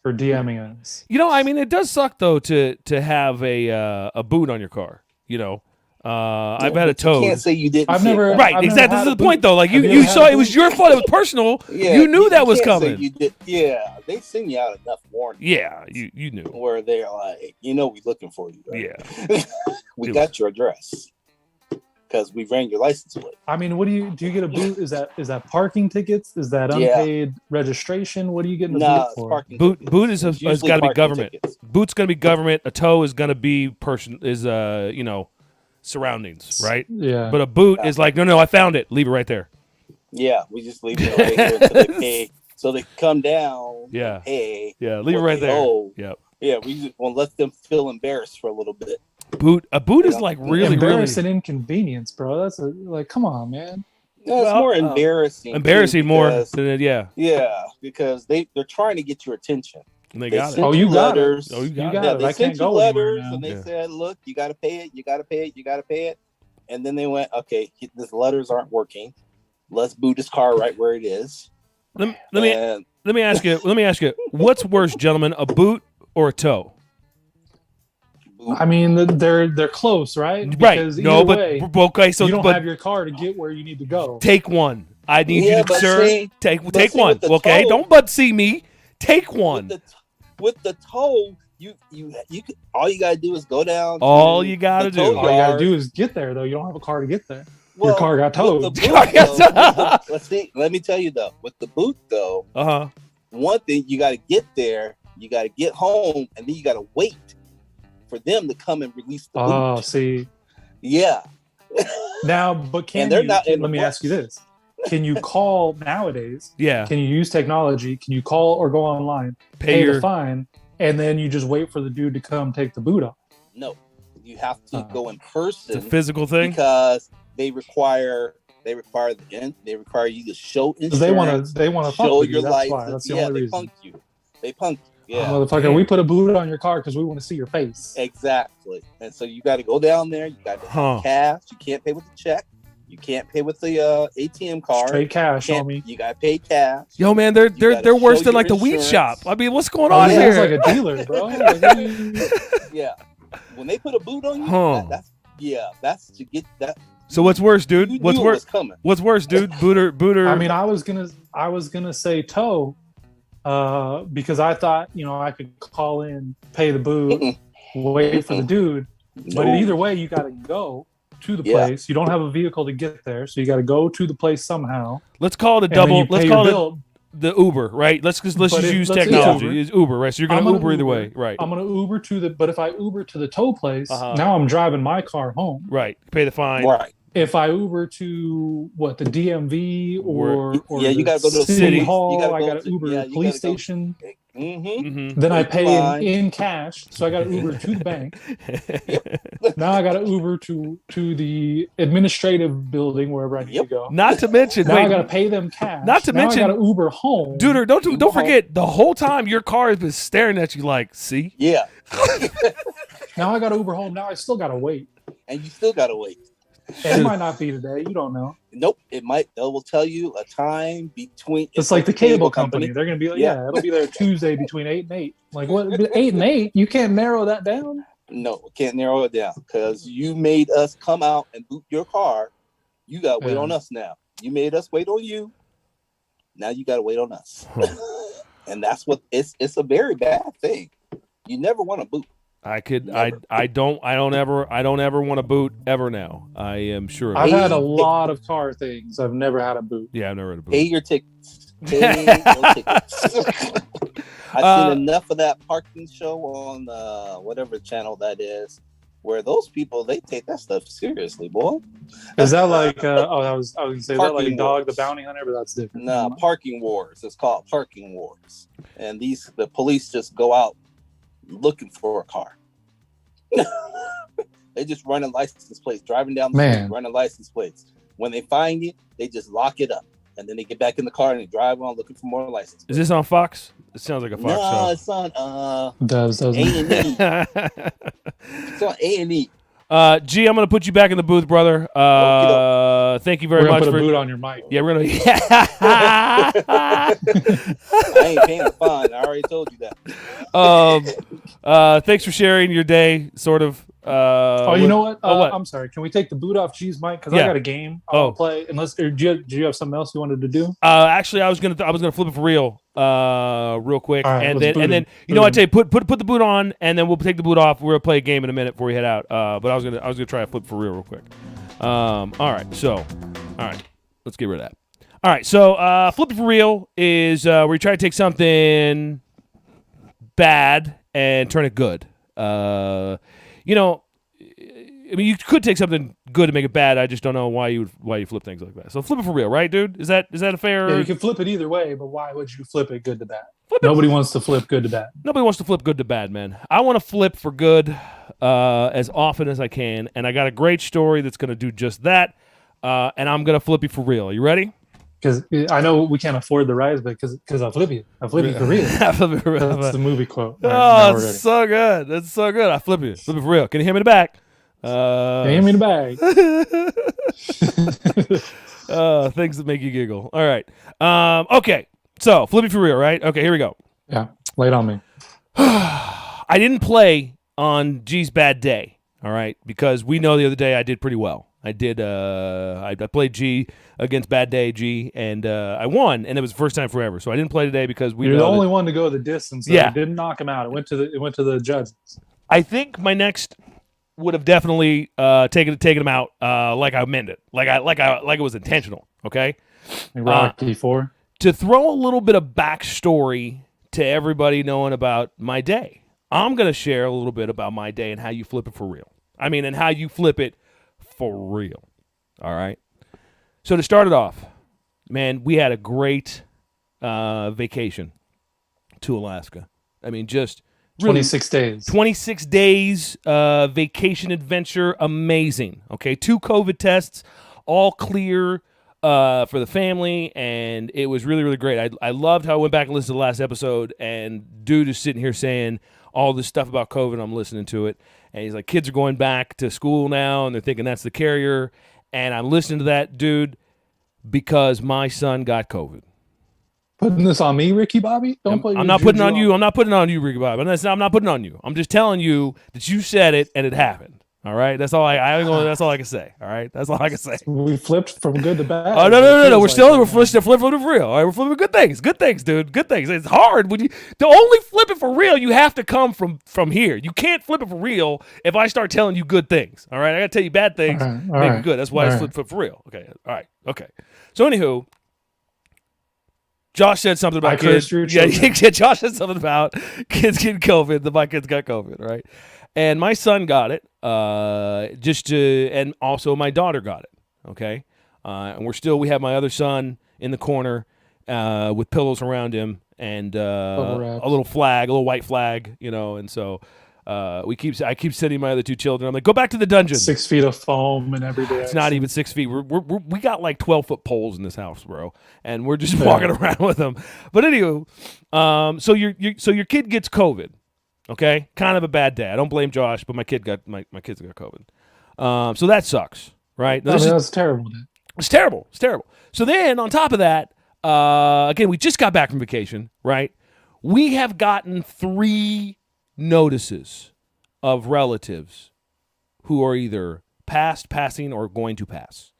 for DMing us. You know, I mean, it does suck though to have a boot on your car. You know, I've had a You Toad. can't say you didn't. I've see it never- coming. Right, I've never exactly. This had is a the point, boot. though. Like Have you you ever saw had it a was boot? your fault. It was personal. Yeah, you knew that was can't say coming. You did. Yeah, they send you out enough warning Yeah, you knew. where they're like, we looking for you. Right? Yeah. we Dude. got your address because we ran your license plate. I mean, what do you get a boot? Is that parking tickets? Is that Yeah. unpaid registration? What are you getting a Nah, boot it's for? parking. Boot tickets. boot It's has usually got to be parking government. tickets. Boot's gonna be government. A toe is gonna be surroundings, right? Yeah. But a boot is like, no, I found it. Leave it right there. Yeah, we just leave it right here until they pay. So they come down. Yeah. And pay. Yeah, leave it what right they there. owe. Yep. Yeah, we just want to let them feel embarrassed for a little bit. A boot is Yeah. like really embarrassing inconvenience, bro. That's come on, man. No, it's Well, more embarrassing. embarrassing too, more because- than it. Yeah, Yeah, because they're trying to get your attention. and they They got it. sent Oh, you got it. letters. Oh, you You got got it. it. They I sent can't you go anywhere letters, now. and they Yeah. said, "Look, you got to pay it. You got to pay it. You got to pay it." And then they went, "Okay, these letters aren't working. Let's boot his car right where it is." Let me And let me ask you. What's worse, gentlemen, a boot or a toe? boot. I mean, they're close, right? Right. Because No, either but way, okay. So, you don't but have your car to get where you need to go. take one. I need Yeah, you to, but sir. see- take but take see, one. with the Okay, toe- don't but see me. Take one. With the toe, you could, all you gotta do is go down. All to you gotta the do. tow All you gotta yard. do is get there, though. You don't have a car to get there. Well, car got with towed. the boot, Car got though, towed. let's see. Let me tell you though. With the boot though, Uh huh. one thing, you got to get there, you got to get home, and then you got to wait for them to come and release the Oh, boot. see. Yeah. Now, but can And they're you, not in let the me ask you books. this. Can you call nowadays? Yeah. Can you use technology? Can you call or go online, Pay pay your the fine, and then you just wait for the dude to come take the boot off? No, you have to go in it's a person physical thing. because they require you to show Because insurance, they want to fuck show with you. your That's license. why. That's the Yeah, only they reason. punk you. They punk you. Yeah, Motherfucker, Damn. we put a boot on your car because we want to see your face. exactly. And so you got to go down there. You got to Huh. have cash. You can't pay with the check. You can't pay with the ATM card. Straight cash, Can't- homie. You got to pay cash. Yo, man, they're gotta worse show than your like the weed insurance. shop. I mean, what's going Oh, on yeah, here? it's like a dealer, bro. Like, what do you- Yeah, when they put a boot on you, Huh. that's to get that. So what's worse, dude? You What's knew it worse? was coming. What's worse, dude? Booter. I mean, I was gonna say toe, because I thought I could call in, pay the boot, Mm-mm. wait for the dude. But No. either way, you got to go to the Yeah. place. You don't have a vehicle to get there, so you got to go to the place somehow. let's call it a And then double. you Let's pay call your it bill. the Uber, right? Let's just But use let's say technology. Uber. It's Uber, right? So you're I'm gonna gonna Uber either Uber. way, right? I'm gonna Uber to the. But if I Uber to the tow place, Uh-huh. now I'm driving my car home. Right. Pay the fine. Right. If I Uber to the DMV or Yeah, you the gotta go to the city police. You hall, gotta I go got to to- Uber yeah, to the you police gotta go- station. Mm-hmm. Mm-hmm. Then I Wait pay in line. in cash, so I got to Uber to the bank. Now I got to Uber to the administrative building wherever I need Yep. to go. Not to mention, Now I wait, got to pay them cash. Not to now mention- I got to Uber home. dude, don't forget the whole time your car has been staring at you like, see? Yeah, Now I got to Uber home. Now I still got to wait. and you still gotta wait. And it might not be today. You don't know. Nope, it might. They will tell you a time between. It's like the cable company. They're gonna be like, yeah, it'll be there Tuesday between 8 and 8. Like what? 8 and 8? You can't narrow that down. No, can't narrow it down because you made us come out and boot your car. You got to wait Yeah. on us now. You made us wait on you. Now you got to wait on us, and that's what it's. It's a very bad thing. You never want to boot. I could Never. I don't ever want to boot ever now. I am sure. I've Hey, had a hey. lot of car things. I've never had a boot. Yeah, I've never had a boot. Pay your tickets. Pay your tickets. I've seen enough of that parking show on whatever channel that is, where those people they take that stuff seriously, boy. Is that like? I was gonna say, is that like Parking Dog the Wars. Bounty Hunter, but that's different. Nah, parking wars. It's called parking wars, and the police just go out looking for a car. They just running license plates, driving down the Man. street, running license plates. When they find it, they just lock it up, and then they get back in the car and they drive on looking for more license Is plates. this on Fox? It sounds like a Fox No, it's on Does A&E. show. It's on A&E. G, I'm gonna put you back in the booth, brother. Thank you very We're gonna much put a for. boot on your mic. Yeah, we're gonna. I ain't paying a fine. I already told you that. Thanks for sharing your day, sort of. Oh, you know what? what? I'm sorry. Can we take the boot off G's mic? Because Yeah. I got a game I want to play. Unless, or do you have something else you wanted to do? Actually, I was gonna flip it for real, real quick, All right, and let's then boot him. you know Boot I'd say put the boot on, and then we'll take the boot off. We'll play a game in a minute before we head out. But I was gonna try to flip for real quick. All right, let's get rid of that. All right, so flipping for real is where you try to take something bad and turn it good. I mean, you could take something good to make it bad. I just don't know why you flip things like that. So flip it for real, right, dude? Is that a fair? Yeah, you can flip it either way, but why would you flip it good to bad? Nobody wants to flip good to bad. Nobody wants to flip good to bad, man. I want to flip for good as often as I can, and I got a great story that's going to do just that. And I'm going to flip you for real. Are you ready? Because I know we can't afford the rise, but because I flip you for real. Flip it for real. That's the movie quote. All right, Oh, now we're it's ready. so good. That's so good. I flip you for real. Can you hear me in the back? Hand me the bag. Things that make you giggle. All right. Okay. So flip it for real, right? Okay, here we go. Yeah, lay it on me. I didn't play on G's bad day, all right, because we know the other day I did pretty well. I did. I played G against Bad Day G, and I won, and it was the first time forever. So I didn't play today because we. You're know the that- only one to go the distance. Though. Yeah. You didn't knock him out. It went to the judges. I think my next would have definitely taken him out like I meant it, like it was intentional. Okay. Like Rocky 4. to throw a little bit of backstory to everybody knowing about my day, I'm going to share a little bit about my day and how you flip it for real. And how you flip it for real. All right. So to start it off, man, we had a great vacation to Alaska. Just really 26 days. 26 days vacation adventure. Amazing. Okay. 2 COVID tests, all clear for the family. And it was really, really great. I loved how I went back and listened to the last episode, and dude is sitting here saying all this stuff about COVID. I'm listening to it. And he's like, kids are going back to school now, and they're thinking that's the carrier. And I'm listening to that, dude, because my son got COVID. Putting this on me, Ricky Bobby? I'm not putting it on you. I'm not putting it on you, Ricky Bobby. I'm not putting it on you. I'm just telling you that you said it and it happened. All right, that's all that's all I can say. All right, that's all I can say. We flipped from good to bad. Oh no! We're still flipping for real. All right, we're flipping good things, dude. Good things. It's hard when to only flip it for real. You have to come from here. You can't flip it for real if I start telling you good things. All right, I gotta tell you bad things, make it good. That's why I flip for real. Okay, all right, okay. So anywho, Josh said something about kids. Yeah, Josh said something about kids getting COVID. My kids got COVID, right? And my son got it, and also my daughter got it, okay? And we have my other son in the corner with pillows around him and a little white flag, and so I keep sending my other 2 children. I'm like, go back to the dungeon. 6 feet of foam and every day. It's not even 6 feet. We got like 12-foot poles in this house, bro, and we're just walking around with them. But anywho, so your kid gets COVID. Okay, kind of a bad day. I don't blame Josh, but my kids got COVID. So that sucks, right? Now, that's terrible. Dude. It's terrible. It's terrible. So then, on top of that, again, we just got back from vacation, right? We have gotten 3 notices of relatives who are either past, passing, or going to pass.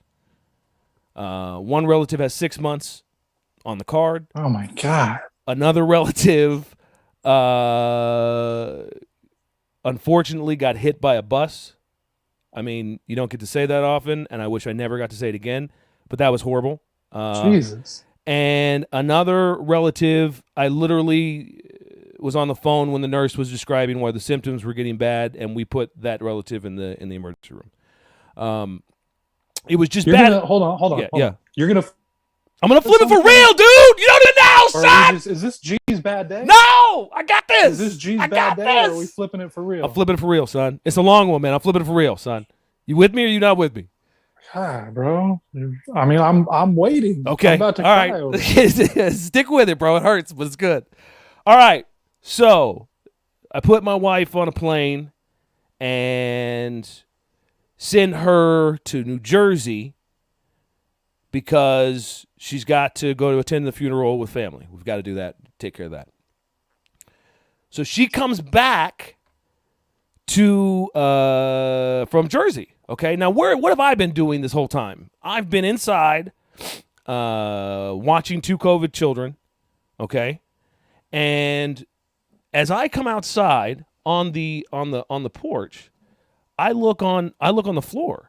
One relative has 6 months on the card. Oh my God. Another relative unfortunately got hit by a bus. You don't get to say that often, and I wish I never got to say it again, but that was horrible. Jesus. And another relative, I literally was on the phone when the nurse was describing why the symptoms were getting bad, and we put that relative in the emergency room. It was just bad. Hold on. Yeah. I'm gonna flip it for real, dude. You don't even know, son. Is this G's bad day? No, I got this. Is this G's bad day, or are we flipping it for real? I'm flipping it for real, son. It's a long one, man. I'm flipping it for real, son. You with me or you not with me? God, bro. I'm waiting. Okay. I'm about to all cry right. over it. Stick with it, bro. It hurts, but it's good. All right. So I put my wife on a plane and send her to New Jersey because she's got to go to attend the funeral with family. We've got to do that, take care of that. So she comes back from Jersey. Okay, now what have I been doing this whole time? I've been inside watching 2 COVID children. Okay, and as I come outside on the porch, I look on the floor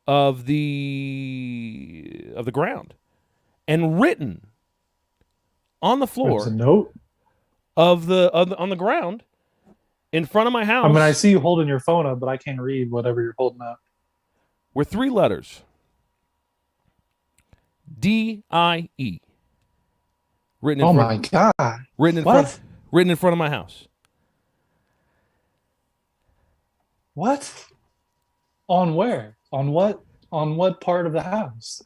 of the ground, and written on the floor There's a note on the ground in front of my house. I see you holding your phone up, but I can't read whatever you're holding up. Were 3 letters. D-I-E. Written in front. My God. Written in front of my house. What? On where? On what part of the house?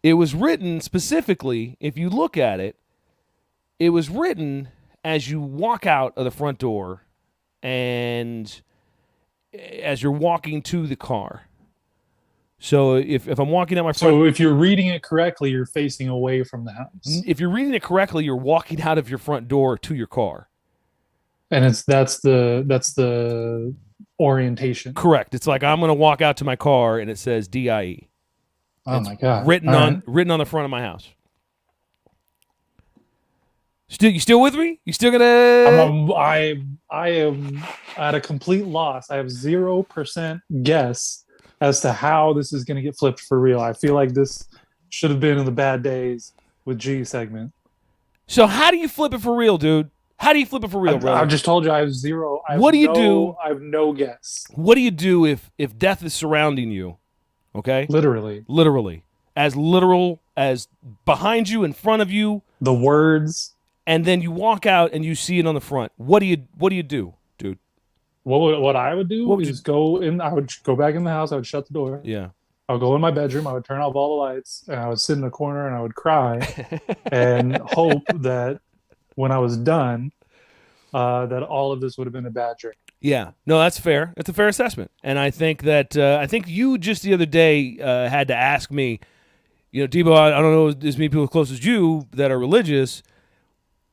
It was written specifically, if you look at it, it was written as you walk out of the front door and as you're walking to the car. So if I'm walking out my front... So if you're reading it correctly, you're facing away from the house. If you're reading it correctly, you're walking out of your front door to your car. And that's the orientation. Correct. It's like I'm going to walk out to my car and it says DIE. Oh my God. Written on the front of my house. You still with me? You still gonna? I am at a complete loss. I have 0% guess as to how this is going to get flipped for real. I feel like this should have been in the bad days with G segment. So how do you flip it for real, dude? How do you flip it for real, brother? I just told you I have zero. What do you do? I have no guess. What do you do if death is surrounding you? Okay? Literally, Literally. As literal as behind you, in front of you, the words. and then you walk out and you see it on the front. What do you do, dude? What I would do What would is go in. I would go back in the house. I would shut the door. Yeah. I would go in my bedroom. I would turn off all the lights, and I would sit in the corner and I would cry and hope that when I was done, that all of this would have been a bad dream. Yeah, no, that's fair. That's a fair assessment, and I think that I think you just the other day had to ask me, Debo. I don't know as many people close as you that are religious.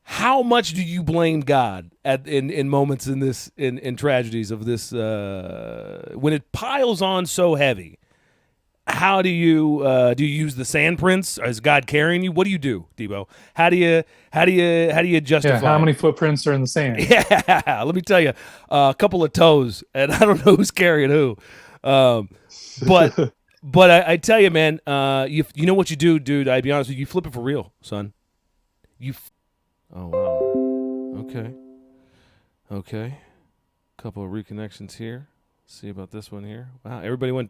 How much do you blame God in moments in tragedies of this when it piles on so heavy? How do you use the sand prints? Is God carrying you? What do you do, Debo? How do you justify? Yeah, how many footprints are in the sand? Yeah, let me tell you, a couple of toes, and I don't know who's carrying who. But I tell you, man, you know what you do, dude. I'd be honest with you, you flip it for real, son. Oh wow. Okay. Couple of reconnections here. Let's see about this one here. Wow, everybody went.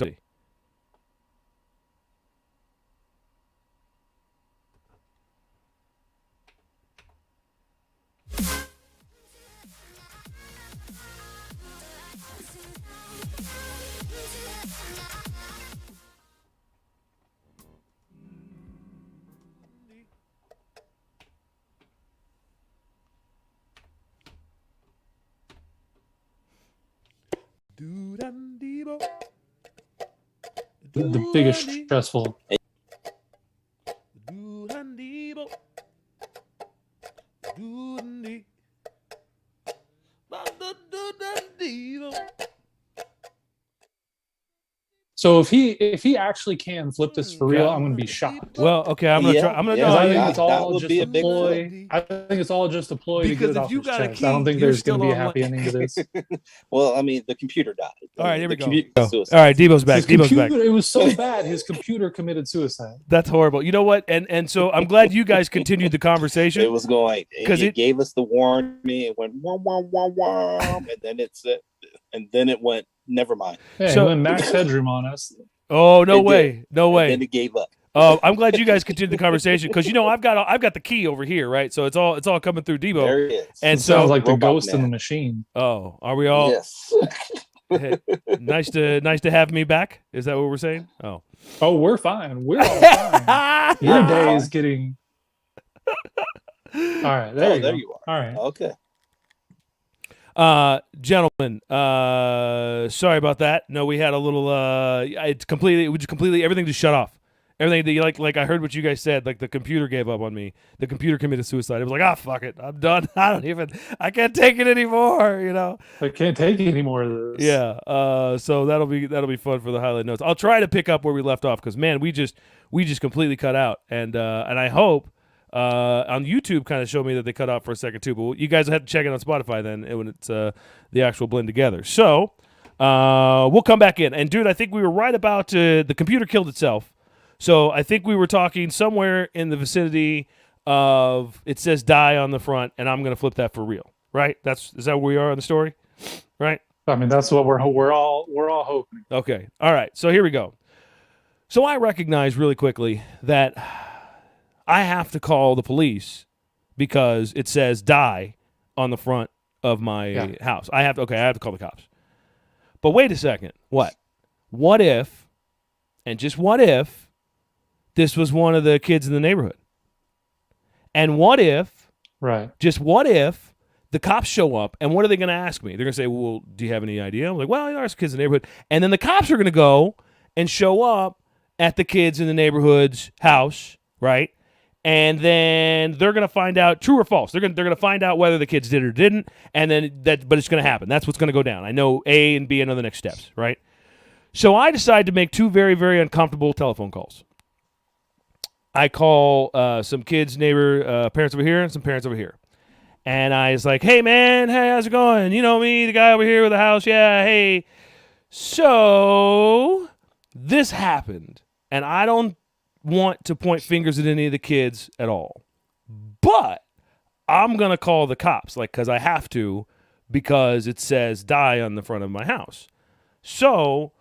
The biggest stressful. So if he actually can flip this for real, I'm going to be shocked. Well, okay, I'm gonna try. I'm gonna. I think Yeah, it's that all would just be a a big ploy. I think it's all just a ploy to Because get it if off you his got a chest. key, I don't think you're there's going to be a still on happy ending to this. Well, I mean, the computer died. All right, here we go. All All right, Debo's back. Debo's back. It was so bad. His computer committed suicide. That's horrible. You know what? And so I'm glad you guys continued the conversation. It was going because it it gave us the warning. It went wom wom wom wom, and then it went. Never mind. Yeah, So- he went max headroom on us. Oh no It way, did. no And way. then it gave up. I'm glad you guys continued the conversation because I've got the key over here, right? So it's all coming through Debo. There it is. And It so, sounds like the Robot ghost in the Man. machine. oh, are we all Yes. nice to have me back? Is that what we're saying? Oh, Oh, we're fine. We're all fine. Your day is getting. All right, there, There you you go. are. All right. Okay. Gentlemen, sorry about that. No, we had a little. Everything just shut off. Everything that you like I heard what you guys said. Like the computer gave up on me. The computer committed suicide. It was like, fuck it, I'm done. I can't take it anymore. I can't take any more of this. Yeah. So that'll be fun for the highlight notes. I'll try to pick up where we left off because man, we just completely cut out, and I hope on YouTube kind of showed me that they cut out for a second too. But you guys will have to check it on Spotify then when it's the actual blend together. So we'll come back in, and dude, I think we were right about the computer killed itself. So I think we were talking somewhere in the vicinity of it says die on the front, and I'm gonna flip that for real, right? Is that where we are on the story, right? I mean, that's what we're all hoping. Okay. All right. So here we go. So I recognize really quickly that I have to call the police because it says die on the front of my house. I have to call the cops. But wait a second. What? What if, and just what if, this was one of the kids in the neighborhood? And what if, Right. just what if the cops show up, and what are they going to ask me? They're going to say, well, do you have any idea? I'm like, well, there's kids in the neighborhood. And then the cops are going to go and show up at the kids in the neighborhood's house, right? And then they're going to find out true or false. They're going to find out whether the kids did or didn't, and then but it's going to happen. That's what's going to go down. I know A and B and know the next steps, right? So I decide to make two very, very uncomfortable telephone calls. I call some kids' parents over here and some parents over here. And I was like, hey, man, hey, how's it going? You know me, the guy over here with the house. Yeah, hey. So this happened, and I don't want to point fingers at any of the kids at all. But I'm going to call the cops, like, because I have to, because it says die on the front of my house. So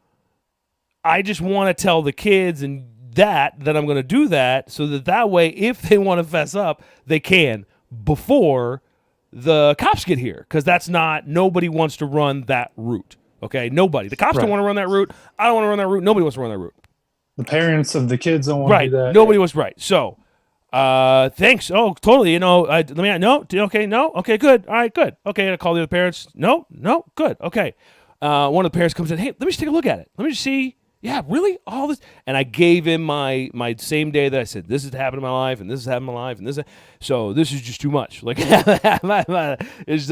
I just want to tell the kids and that I'm going to do that so that way, if they want to fess up, they can before the cops get here. Because nobody wants to run that route. Okay? Nobody. The cops don't want to run that route. I don't want to run that route. Nobody wants to run that route. The parents of the kids don't want to do that. Nobody was right. So, thanks. Oh, totally. No, okay, good. All right, good. Okay, I call the other parents. No, good. Okay. One of the parents comes in. Hey, let me just take a look at it. Let me just see. Yeah, really? All this? And I gave him my same day that I said, this has happened in my life, and this has happened in my life, and so this is just too much. Like, it's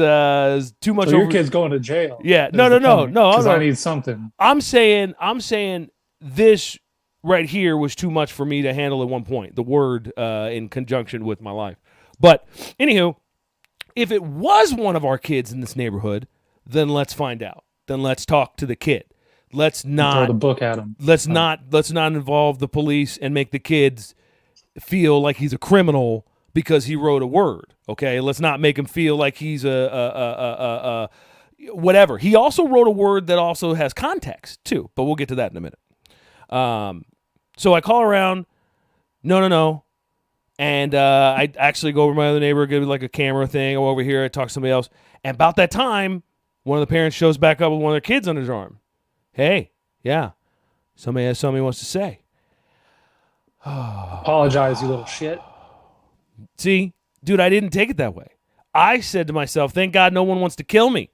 too much. So your kid's going to jail. Yeah. No. Because I need something. I'm saying this right here was too much for me to handle at one point. The word in conjunction with my life. But anywho, if it was one of our kids in this neighborhood, then let's find out. Then let's talk to the kid. Let's not throw the book at him. Let's not involve the police and make the kids feel like he's a criminal because he wrote a word. Okay, let's not make him feel like he's a whatever. He also wrote a word that also has context too, but we'll get to that in a minute. So I call around. No. And I actually go over to my other neighbor, give me like a camera thing. I go over here, I talk to somebody else. And about that time, one of the parents shows back up with one of their kids under his arm. Hey, yeah, somebody has something he wants to say. Apologize, you little shit. See, dude, I didn't take it that way. I said to myself, thank God no one wants to kill me.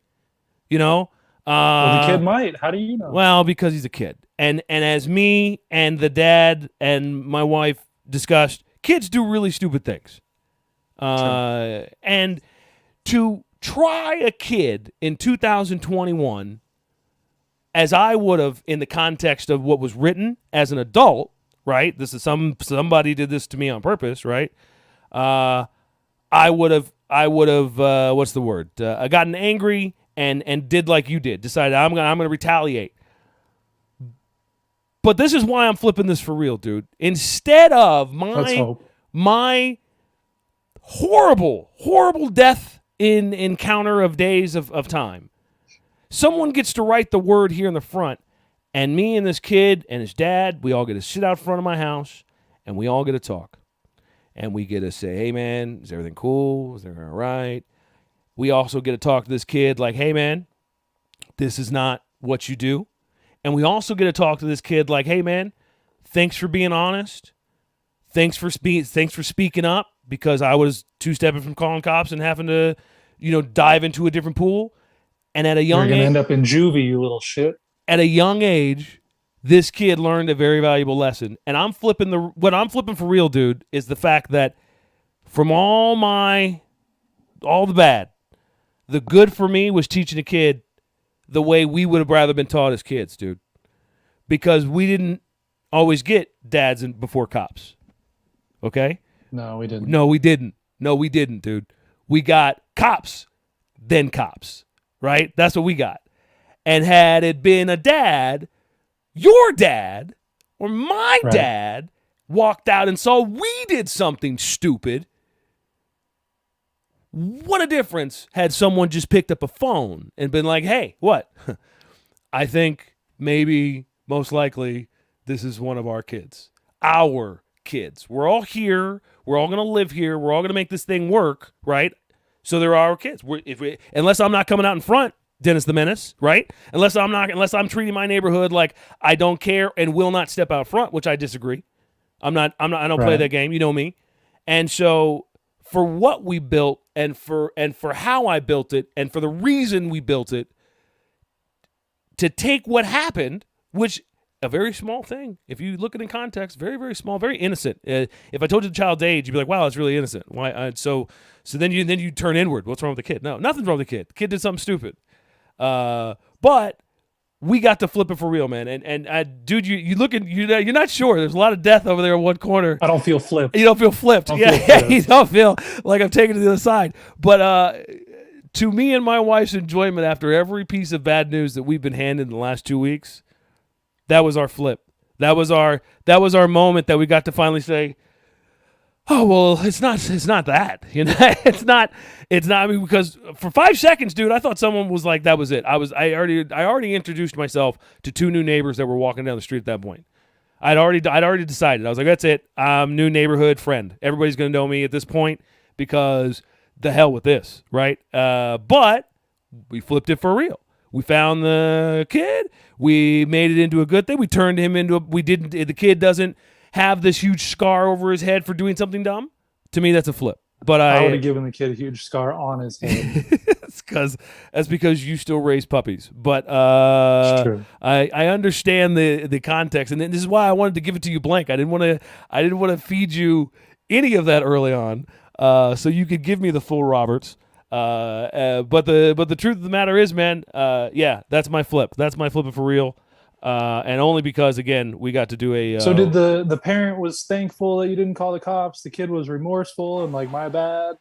You know? Well, the kid might. How do you know? Well, because he's a kid. And as me and the dad and my wife discussed, kids do really stupid things. Sure. And to try a kid in 2021, as I would have in the context of what was written as an adult, right? This is somebody did this to me on purpose, right? I would have what's the word? I gotten angry and did like you did. Decided I'm gonna retaliate. But this is why I'm flipping this for real, dude. Instead of my horrible, horrible death in encounter of days of time, someone gets to write the word here in the front, and me and this kid and his dad, we all get to sit out front of my house, and we all get to talk. And we get to say, hey, man, is everything cool? Is everything all right? We also get to talk to this kid like, hey, man, this is not what you do. And we also get to talk to this kid like, hey, man, thanks for being honest. Thanks for speaking up, because I was two-stepping from calling cops and having to, dive into a different pool. And at a young age, you're going to end up in juvie, you little shit. At a young age, this kid learned a very valuable lesson. And what I'm flipping for real, dude, is the fact that from all the bad, the good for me was teaching a kid the way we would have rather been taught as kids, dude. Because we didn't always get dads before cops. Okay? No, we didn't. No, we didn't, dude. We got cops, then cops. Right? That's what we got. And had it been a dad, your dad, or my dad walked out and saw we did something stupid, what a difference had someone just picked up a phone and been like, hey, what? I think maybe, most likely, this is one of our kids. Our kids. We're all here. We're all going to live here. We're all going to make this thing work, right? So they're our kids. Unless I'm not coming out in front, Dennis the Menace, right? Unless I'm treating my neighborhood like I don't care and will not step out front, which I disagree. I don't play that game. You know me. And so for what we built and for how I built it and for the reason we built it, to take what happened, which a very small thing, if you look at it in context, very, very small, very innocent. If I told you the child's age, you'd be like, wow, that's really innocent. Why? So then you turn inward. What's wrong with the kid? No, nothing's wrong with the kid. The kid did something stupid. But we got to flip it for real, man. And dude, you're not sure. There's a lot of death over there in one corner. I don't feel flipped. You don't feel flipped. You don't feel like I'm taking it to the other side. But to me and my wife's enjoyment, after every piece of bad news that we've been handed in the last 2 weeks, that was our flip. That was our moment that we got to finally say, Oh, well, it's not that, you know, it's not, I mean, because for 5 seconds, dude, I thought someone was like, that was it. I already introduced myself to 2 new neighbors that were walking down the street at that point. I'd already decided. I was like, that's it. I'm new neighborhood friend. Everybody's going to know me at this point because the hell with this, right? But we flipped it for real. We found the kid. We made it into a good thing. We turned him into the kid doesn't have this huge scar over his head for doing something dumb. To me, that's a flip. But I would have given the kid a huge scar on his head. that's because you still raise puppies. But It's true. I understand the context, and this is why I wanted to give it to you blank. I didn't want to feed you any of that early on, so you could give me the full Roberts. But the truth of the matter is, man, yeah, that's my flip. That's my flip for real. And only because, again, we got to do a. So did the parent was thankful that you didn't call the cops? The kid was remorseful and like, my bad,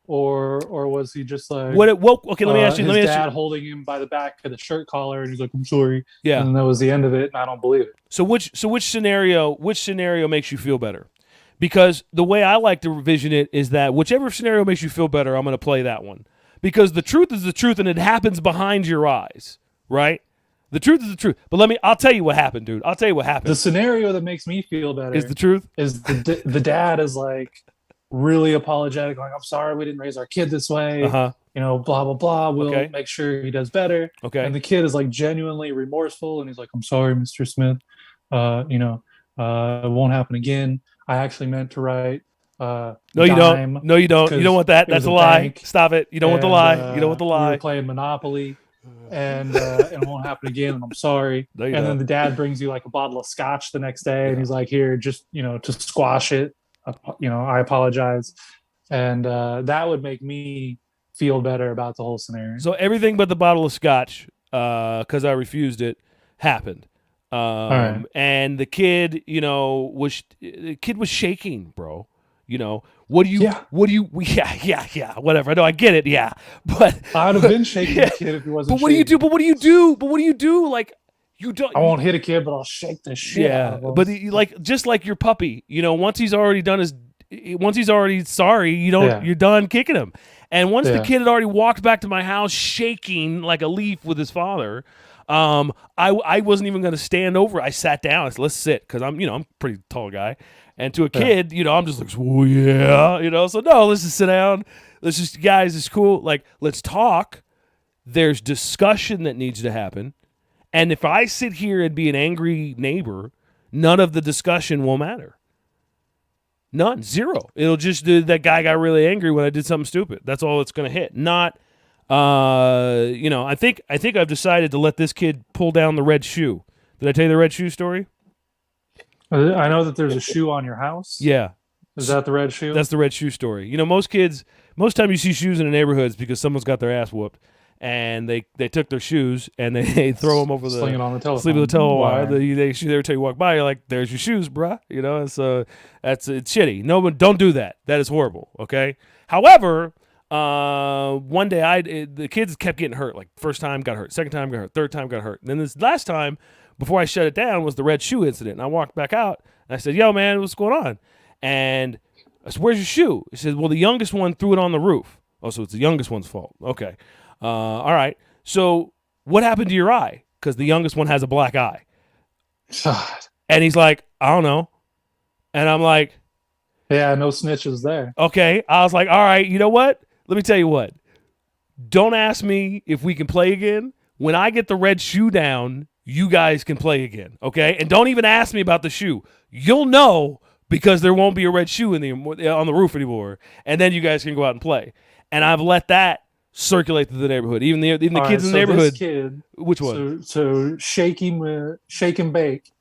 or was he just like okay, let me ask you. His dad holding him by the back of the shirt collar, and he's like, "I'm sorry." Yeah, and that was the end of it. And I don't believe it. So which scenario makes you feel better? Because the way I like to revision it is that whichever scenario makes you feel better, I'm going to play that one. Because the truth is the truth, and it happens behind your eyes, right? The truth is the truth. But I'll tell you what happened, dude. I'll tell you what happened. The scenario that makes me feel better is the truth. Is the dad is like really apologetic, like, I'm sorry we didn't raise our kid this way. Uh-huh. You know, blah blah blah. We'll make sure he does better. Okay. And the kid is like genuinely remorseful, and he's like, I'm sorry, Mr. Smith. It won't happen again. I actually meant to write. No, you don't. No, you don't. You don't want that. That's a lie. Bank. Stop it. You don't want the lie. You don't want the lie. We were playing Monopoly, and it won't happen again. And I'm sorry. No, and then the dad brings you like a bottle of scotch the next day, and he's like, "Here, just to squash it. I apologize." And that would make me feel better about the whole scenario. So everything but the bottle of scotch, because I refused it, happened. Right. And the kid, was shaking, bro. What do you, whatever. I know, I get it. Yeah. But I would have been shaking the kid if he wasn't. But what do you do? But what do you do? Like, you don't. I won't hit a kid, but I'll shake the shit out of him. But just like your puppy, once he's already sorry, you're done kicking him. And once the kid had already walked back to my house shaking like a leaf with his father, I wasn't even going to stand over. I sat down. I said, let's sit, because I'm a pretty tall guy. And to a kid, I'm just like, oh, yeah, so no, let's just sit down. Let's just, guys, it's cool. Like, let's talk. There's discussion that needs to happen. And if I sit here and be an angry neighbor, none of the discussion will matter. None. Zero. It'll just do that guy got really angry when I did something stupid. That's all it's going to hit. Not, I think I've decided to let this kid pull down the red shoe. Did I tell you the red shoe story? I know that there's a shoe on your house. Yeah. Is that the red shoe? That's the red shoe story. Most time you see shoes in a neighborhood, it's because someone's got their ass whooped, and they took their shoes and they throw them over sling it on the telephone. Sleep with the telephone wire. They every time you walk by, you're like, "There's your shoes, bruh." And so it's shitty. No, but don't do that. That is horrible. Okay. However, one day the kids kept getting hurt. Like, first time got hurt, second time got hurt, third time got hurt. And then this last time, before I shut it down, was the red shoe incident. And I walked back out and I said, "Yo, man, what's going on?" And I said, "Where's your shoe?" He said, "Well, the youngest one threw it on the roof." Oh, so it's the youngest one's fault. Okay. All right. So what happened to your eye? Because the youngest one has a black eye. God. And he's like, "I don't know." And I'm like, yeah, no snitches there. Okay. I was like, all right, you know what? Let me tell you what. Don't ask me if we can play again. When I get the red shoe down, you guys can play again. Okay. And don't even ask me about the shoe. You'll know, because there won't be a red shoe on the roof anymore. And then you guys can go out and play. And I've let that circulate through the neighborhood. Even the kids in the neighborhood. This kid, which one? So shake and bake. Shake and bake.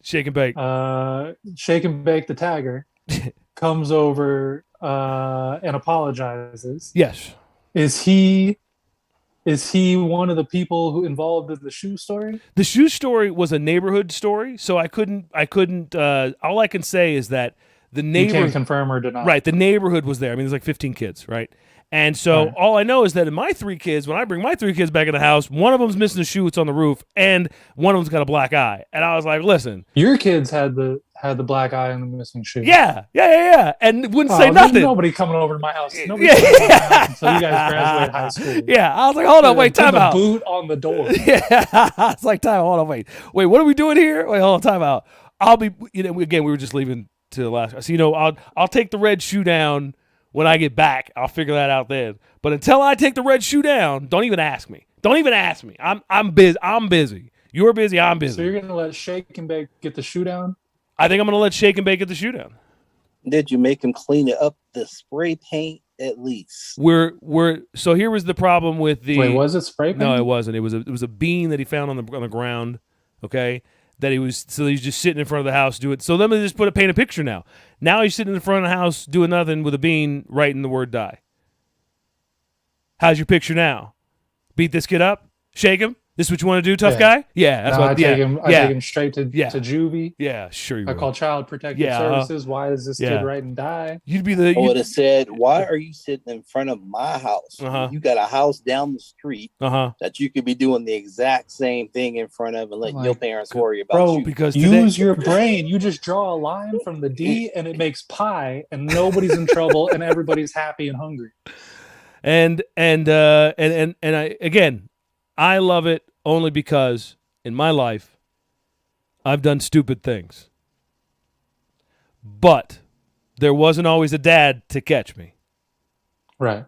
Shake and bake the tagger comes over and apologizes. Yes. Is he one of the people who involved in the shoe story? The shoe story was a neighborhood story, so I couldn't all I can say is that the neighborhood, you can't confirm or deny. Right, the neighborhood was there. I mean, there's like 15 kids, right? And so all I know is that in my 3 kids, when I bring my 3 kids back in the house, one of them's missing a shoe, it's on the roof, and one of them's got a black eye. And I was like, listen. Your kids had the had the black eye and the missing shoe. Yeah. And wouldn't say There's nothing. Nobody coming over to my house. Nobody Yeah. coming over to my house until you guys graduate high school. Yeah. I was like, hold on, wait, Put time the out. boot on the door. Yeah. It's like, time, hold on, wait, what are we doing here? Wait, hold on, time out. I'll be, again, we were just leaving to the last. So, I'll take the red shoe down when I get back. I'll figure that out then. But until I take the red shoe down, don't even ask me. I'm busy. You're busy. I'm busy. So you're gonna let Shake and Bake get the shoe down? I think I'm going to let Shake and Bake get the shoe down. Did you make him clean it up the spray paint at least? So here was the problem with the. Wait, was it spray paint? No, it wasn't. It was a bean that he found on the ground. Okay, he's just sitting in front of the house doing. So let me just paint a picture now. Now he's sitting in front of the house doing nothing with a bean, writing the word die. How's your picture now? Beat this kid up, shake him. This is what you want to do, tough guy? Yeah, that's what. I take him straight to juvie. Yeah, sure. You I will. call Child Protective Services. Why is this kid writing die? You'd be the. I would have said, "Why are you sitting in front of my house? You got a house down the street that you could be doing the exact same thing in front of, and letting your parents worry about you." Because use your brain. You just draw a line from the D, and it makes pie, and nobody's in trouble, and everybody's happy and hungry. And I love it only because in my life I've done stupid things. But there wasn't always a dad to catch me. Right.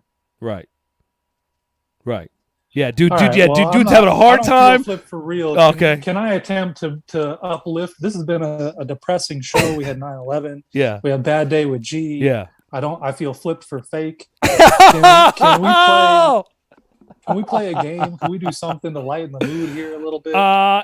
Yeah, dude's Well, having a hard time. Flip for real. Okay. Can I attempt to uplift? This has been a depressing show. We had 9/11. Yeah. We had Bad Day with G. Yeah. I feel flipped for fake. Can we play a game? Can we do something to lighten the mood here a little bit?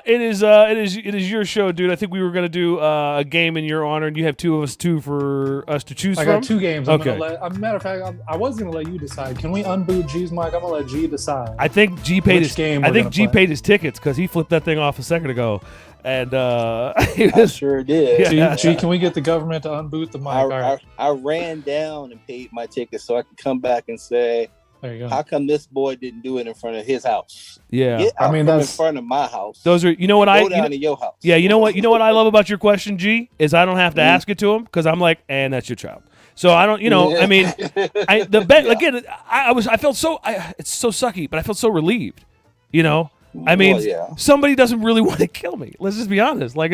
It is your show, dude. I think we were gonna do a game in your honor, and you have two for us to choose from. I got two games. Okay. As a matter of fact, I was gonna let you decide. Can we unboot G's mic? I'm gonna let G decide. I think G paid Which his game I we're think gonna G play. paid his tickets because he flipped that thing off a second ago, and I sure did. Yeah. G, can we get the government to unboot the mic? All right. I ran down and paid my ticket so I could come back and say, There you go. how come this boy didn't do it in front of his house? yeah. Get out from that's- in front of my house. Those are Go down to your house. Yeah, you know what I love about your question, G, is I don't have to ask it to him because I'm like, and that's your child. So I don't, I mean, I felt so, it's so sucky, but I felt so relieved, I mean, somebody doesn't really want to kill me. Let's just be honest. Like,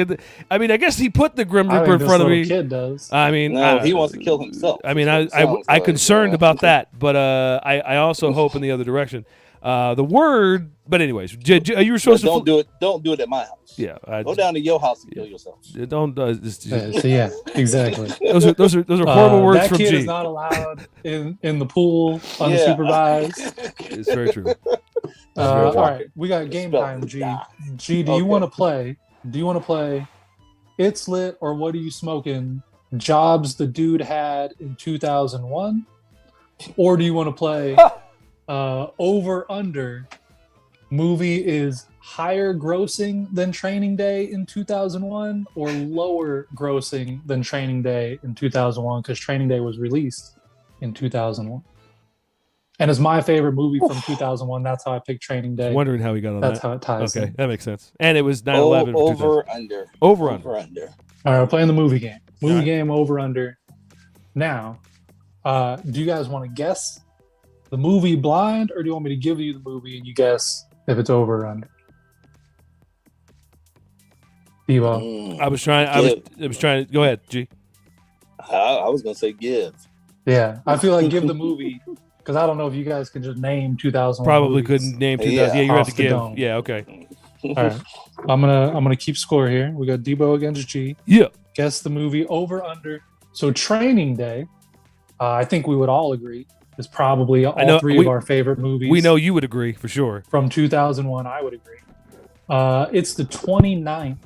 I mean, I guess he put the Grim I Reaper think in this front of little me. kid does. I mean, No, he wants to kill himself. I mean, Sounds I like, concerned about that, but I also hope in the other direction. The word, but anyways, you were supposed But to. don't do it at my house. Yeah, Go down to your house and kill yourself. don't. Yeah, exactly. Those are horrible words that from kid G. is not allowed in the pool unsupervised. It's very true. All right, we got game Spell time. G, die. G, do you want to play? Do you want to play? It's lit, or what are you smoking? Jobs the dude had in 2001, or do you want to play over under? Movie is higher grossing than Training Day in 2001, or lower grossing than Training Day in 2001 because Training Day was released in 2001. And it's my favorite movie from 2001. That's how I picked Training Day. Wondering how he got on That's that. how it ties. Okay, in. that makes sense. And it was 9/11. Over under. Over under. Under. All right, we're playing the movie game. Movie All right. game over under. Now, do you guys want to guess the movie blind, or do you want me to give you the movie and you guess if it's over or under? Devo. I was trying. I was trying to go ahead, G. I was gonna say give. Yeah, I feel like give the movie because I don't know if you guys can just name 2001. Probably movies. couldn't name 2000. Yeah, Yeah, you have off to the give. dome. Yeah, okay. All right, I'm gonna keep score here. We got Debo against G. Yeah. Guess the movie over under. So Training Day, I think we would all agree is probably all three of our favorite movies. We know you would agree for sure. From 2001, I would agree. It's the 29th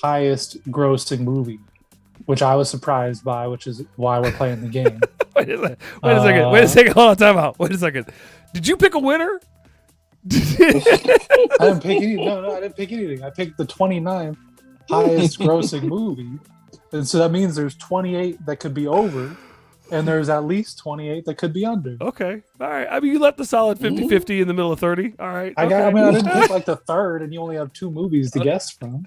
highest grossing movie, which I was surprised by, which is why we're playing the game. Wait a second. Hold on, time out. Wait a second. Did you pick a winner? I didn't pick any. No, I didn't pick anything. I picked the 29th highest grossing movie, and so that means there's 28 that could be over, and there's at least 28 that could be under. Okay. All right. I mean, you left the solid 50-50 in the middle of 30. All right. I okay. didn't pick like the third, and you only have 2 movies to guess from.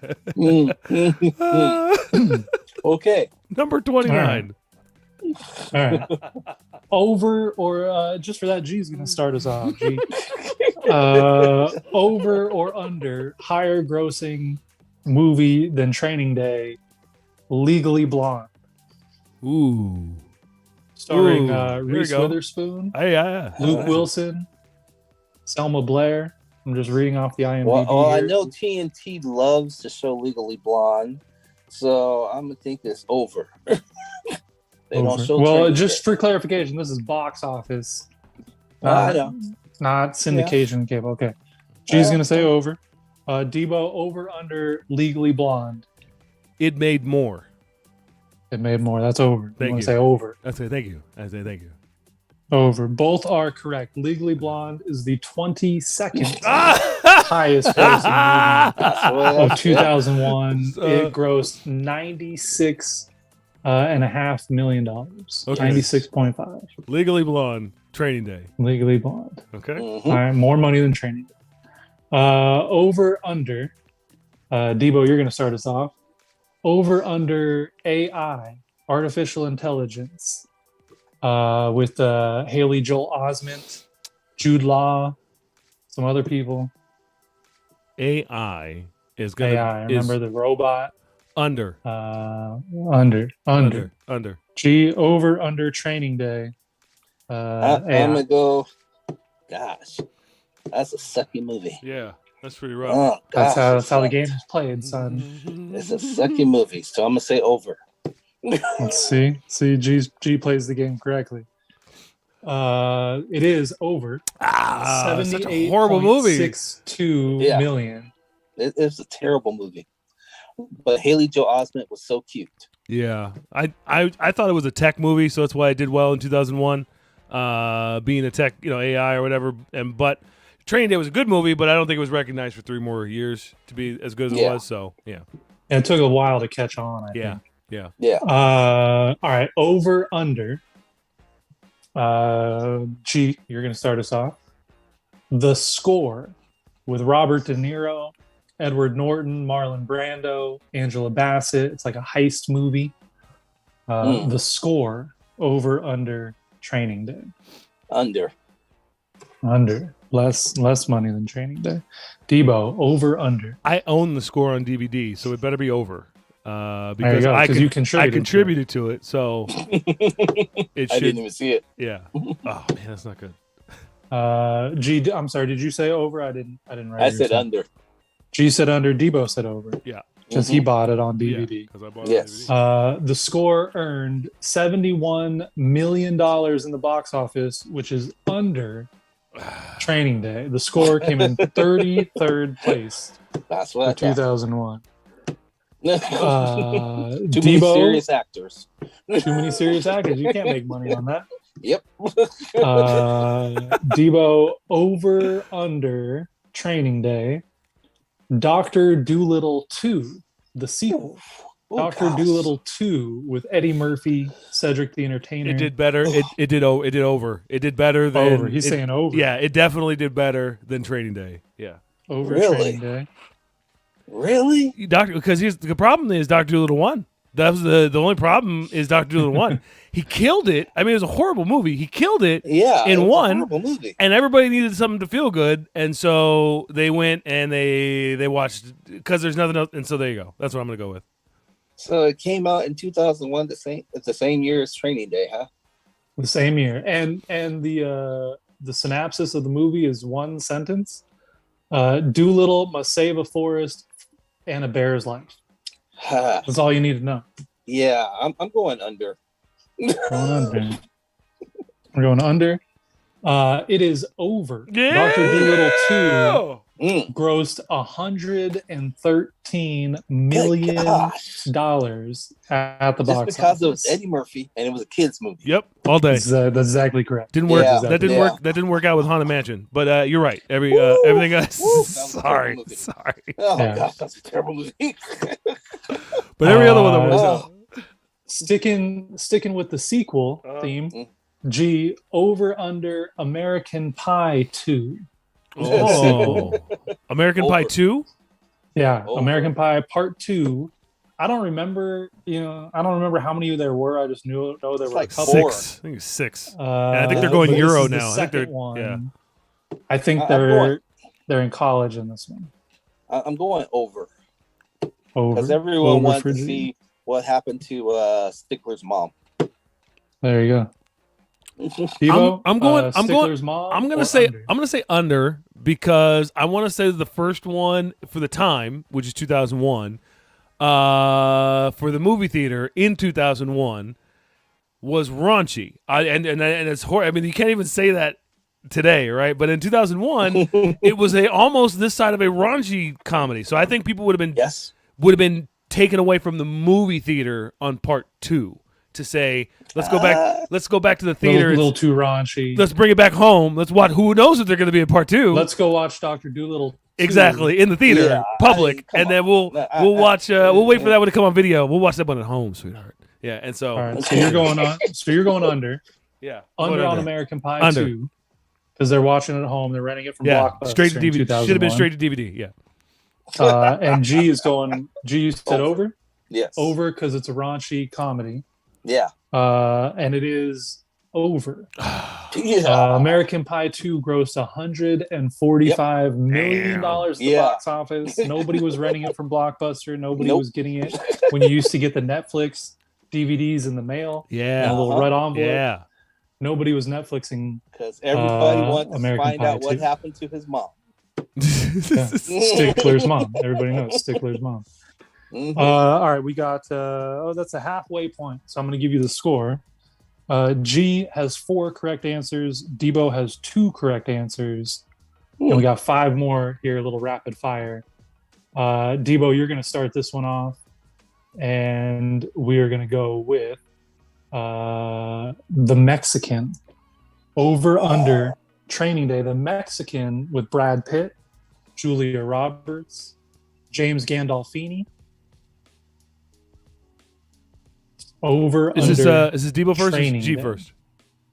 Okay. Number 29. All right. Over or just for that, G's gonna start us off. G. Over or under higher grossing movie than Training Day, Legally Blonde, Ooh. starring Ooh, there you Reese go. Witherspoon, Hey, yeah. Luke Wilson, Selma Blair. I'm just reading off the IMDb. Well, I here. know TNT loves to show Legally Blonde, so I'm gonna think it's over. They don't Over. show. Well, Training just Day. for clarification, this is box office, I know. not syndication cable. Okay, G's gonna say over. Debo, over under Legally Blonde. It made more. It made more. That's over. Thank want you. to say over. I say thank you. I say thank you. Over. Both are correct. Legally Blonde is the 22nd Ah! highest grossing movie That's what of I- 2001. Uh, It grossed $96.5 million. Okay. 96.5. Legally Blonde. Training Day. Legally Blonde. Okay. Mhm. All right, more money than Training Day. Over under. Debo, you're going to start us off. Over under AI, artificial intelligence, with Haley Joel Osment, Jude Law, some other people. AI is gonna AI, remember the robot? under. Under. Under. G, over under Training Day. I'm AI. gonna go. Gosh, that's a sucky movie. Yeah, that's pretty rough. Oh, That's gosh, how the it's game is played, son. It's a sucky movie, so I'm gonna say over. Let's see. G plays the game correctly. It is over. Such a horrible movie. 78.62 Yeah. million. It's a terrible movie, but Haley Joel Osment was so cute. Yeah, I thought it was a tech movie, so that's why it did well in 2001. Being a tech, AI or whatever. But Training Day was a good movie, but I don't think it was recognized for 3 more years to be as good as it Yeah. was. So yeah, And it took a while to catch on, I yeah, think. yeah. Yeah. All right, over under. G, you're going to start us off. The Score with Robert De Niro, Edward Norton, Marlon Brando, Angela Bassett. It's like a heist movie. The Score, over under Training Day. Under. Under. Less money than Training Day. Debo, over under. I own The Score on DVD, so it better be over. There you Because go, I 'cause you contributed to it. contributed to it, so it I should. didn't even see it. Yeah. Oh man, that's not good. G, I'm sorry. Did you say over? I didn't write. I your said time. under. G said under. Debo said over. Yeah. Because he bought it on DVD. Because I bought Yes. it on DVD. The Score earned $71 million in the box office, which is under Training Day. The Score came in 33rd place That's for what I thought. 2001. Too many Debo, serious actors. too many serious actors. You can't make money on that. Yep. Debo, over under Training Day. Dr. Doolittle 2, the sequel. Oh, Dr. gosh. Doolittle 2 with Eddie Murphy, Cedric the Entertainer. It did better. It did over. It did better than over. He's it- saying over. Yeah, it definitely did better than Training Day. Yeah. Over Really? Training Day. Really? Because the problem is Dr. Doolittle won. That was the only problem is Dr. Doolittle won. He killed it. I mean, it was a horrible movie. He killed it, Yeah. In it was a one- horrible movie. and everybody needed something to feel good, and so they went and they watched because there's nothing else, and so there you go. That's what I'm gonna go with. So it came out in 2001, the same year as Training Day, huh? The same year. And the synopsis of the movie is one sentence. Doolittle must save a forest and a bear's life. That's all you need to know. Yeah, I'm going under. Going under. We're going under. It is over. Yeah. Dr. Doolittle 2 Mm. grossed $113 million Gosh. at the Just box because it was office. Eddie Murphy and it was a kids movie. Yep, all day. That's exactly correct. Didn't work. Yeah, That didn't yeah. work. That didn't work out with Haunted Mansion. But you're right. Everything else. Woo, that was a Sorry, terrible movie. sorry. Oh Yeah. gosh, that's a terrible movie. But every other one that was. Sticking with the sequel theme. G, over under American Pie 2. Oh, American Pie Over. 2? Yeah, Over. American Pie Part 2. I don't remember how many there were. I just know there It's were like a couple. 6. I think it's 6. I think they're going but this Euro is the now. I think they're second one. yeah. I think I'm going- they're in college in this one. I'm going over Over. because everyone Over wanted for to G. see what happened to Stickler's mom. There you go. Devo, I'm going Stickler's mom. I'm or gonna say under? I'm gonna say under because I want to say the first one for the time, which is 2001, for the movie theater in 2001, was raunchy. And it's horrible. I mean, you can't even say that today, right? But in 2001, it was almost this side of a raunchy comedy. So I think people would have been taken away from the movie theater on part 2 to say, let's go back to the theater. A little too raunchy. Let's bring it back home. Let's watch. Who knows if they're going to be in part 2? Let's go watch Dr. Dolittle. 2. Exactly, in the theater, Yeah, public, come and then on. we'll watch. We'll wait for that one to come on video. We'll watch that one at home, sweetheart. Yeah, and so All right, so you're going on. So you're going under. yeah, Under on American Pie Under. 2 because they're watching it at home. They're renting it from yeah, Blockbuster. straight to in DVD. Should have been 2001. straight to DVD. Yeah, And G is going. G, you said over. Yes. Over because it's a raunchy comedy. Yeah. And it is over. Yeah. American Pie 2 grossed $145 million dollars at the Yeah. box office. Nobody was renting it from Blockbuster. Nobody Nope. was getting it when you used to get the Netflix DVDs in the mail. yeah, In a little Uh-huh. red envelope. yeah. Nobody was Netflixing Because everybody Uh, wanted to American find Pie out what 2. happened to his mom. Stickler's mom. Everybody knows Stickler's mom. Mhm. All right, we got that's a halfway point. So I'm going to give you the score. G has 4 correct answers. Debo has 2 correct answers. And we got 5 more here, a little rapid fire. Debo, you're going to start this one off. And we are going to go with The Mexican. Over under Training Day. The Mexican with Brad Pitt, Julia Roberts, James Gandolfini. Over Is under. this Debo first or Training G Day. first?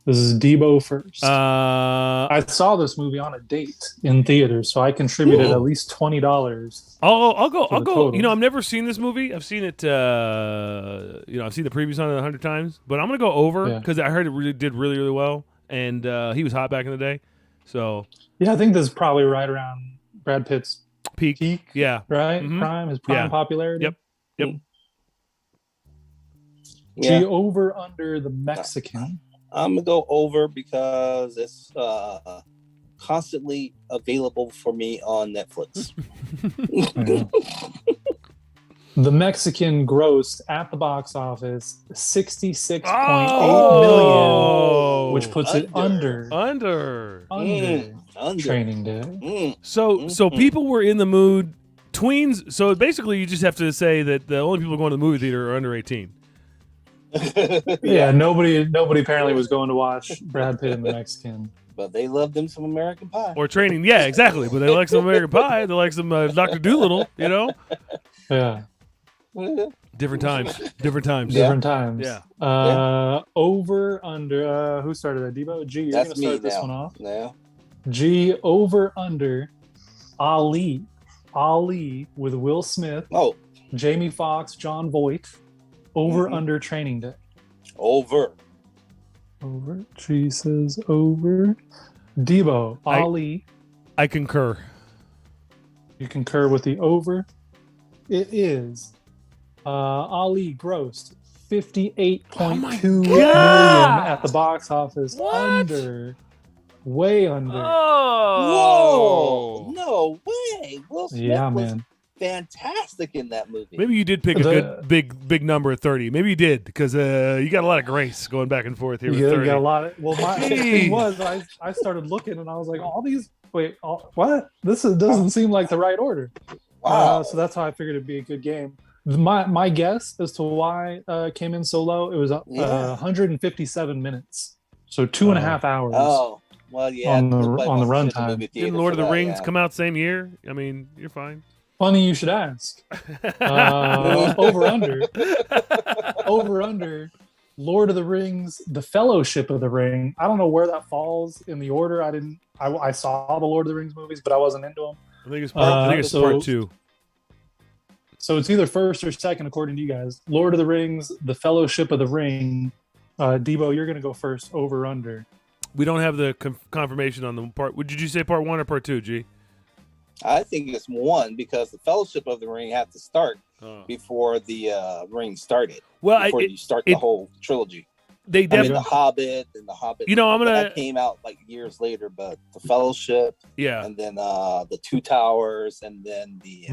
This is Debo first. I'll I saw this movie on a date in theaters, so I contributed at least $20. I'll go. For I'll the go. total. You know, I've never seen this movie. I've seen it. I've seen the previews on it 100 times. But I'm gonna go over Yeah. because I heard it did really well, and he was hot back in the day. So Yeah, I think this is probably right around Brad Pitt's peak. peak, Yeah. right? Mhm. Prime, his prime Yeah. popularity. Yep. Yeah. G over under The Mexican. I'm gonna go over because it's constantly available for me on Netflix. The Mexican grossed at the box office 66.8 Oh. million, which puts it under Under. Under. Training Day. Mm. So people were in the mood. Tweens. So basically, you just have to say that the only people going to the movie theater are under 18. Yeah, nobody apparently was going to watch Brad Pitt and The Mexican. But they love them some American Pie. Or training. Yeah, exactly. But they like some American Pie. They like some Dr. Dolittle. You know, Yeah, different times. Different times. Yeah. different times. Yeah. Over under. Who started that? Debo. G. You're That's gonna me start this now. one off. Now. G over under Ali. Ali with Will Smith, Oh, Jamie Foxx, John Voight. Over Mhm. under Training Day. over. Over. G says over. Debo. I- Ali. I concur. You concur with the over. It is Ali grossed 58.2 million God! at the box office. What? Under. Way under. Oh. Whoa! No way. Will Smith Yeah, was man. fantastic in that movie. Maybe you did pick a The- good big number at 30. Maybe you did because you got a lot of grace going back and forth here with You 30. got a lot of. Well, my Jeez. thing was, I started looking and I was like, all these. Wait, what? Doesn't seem like the right order. Wow. So that's how I figured it'd be a good game. My guess as to why it came in so low, it was Yeah. 157 minutes, so 2.5 hours. Oh, well, yeah. On the- nobody on the wants to sit in runtime. movie theater Didn't Lord of for the that, Rings yeah. come out same year? I mean, you're fine. Funny you should ask. Over under. Lord of the Rings, The Fellowship of the Ring. I don't know where that falls in the order. I saw the Lord of the Rings movies, but I wasn't into them. I think it's part 2. So it's either first or second, according to you guys. Lord of the Rings, The Fellowship of the Ring. Debo, you're going to go first, over under. We don't have the confirmation on the part. Did you say part 1 or part 2, G? I think it's 1 because the Fellowship of the Ring had to start before the ring started. Well, before you start the whole trilogy. They definitely The Hobbit and the Hobbit. That came out like years later, but the Fellowship, and then the Two Towers, and then the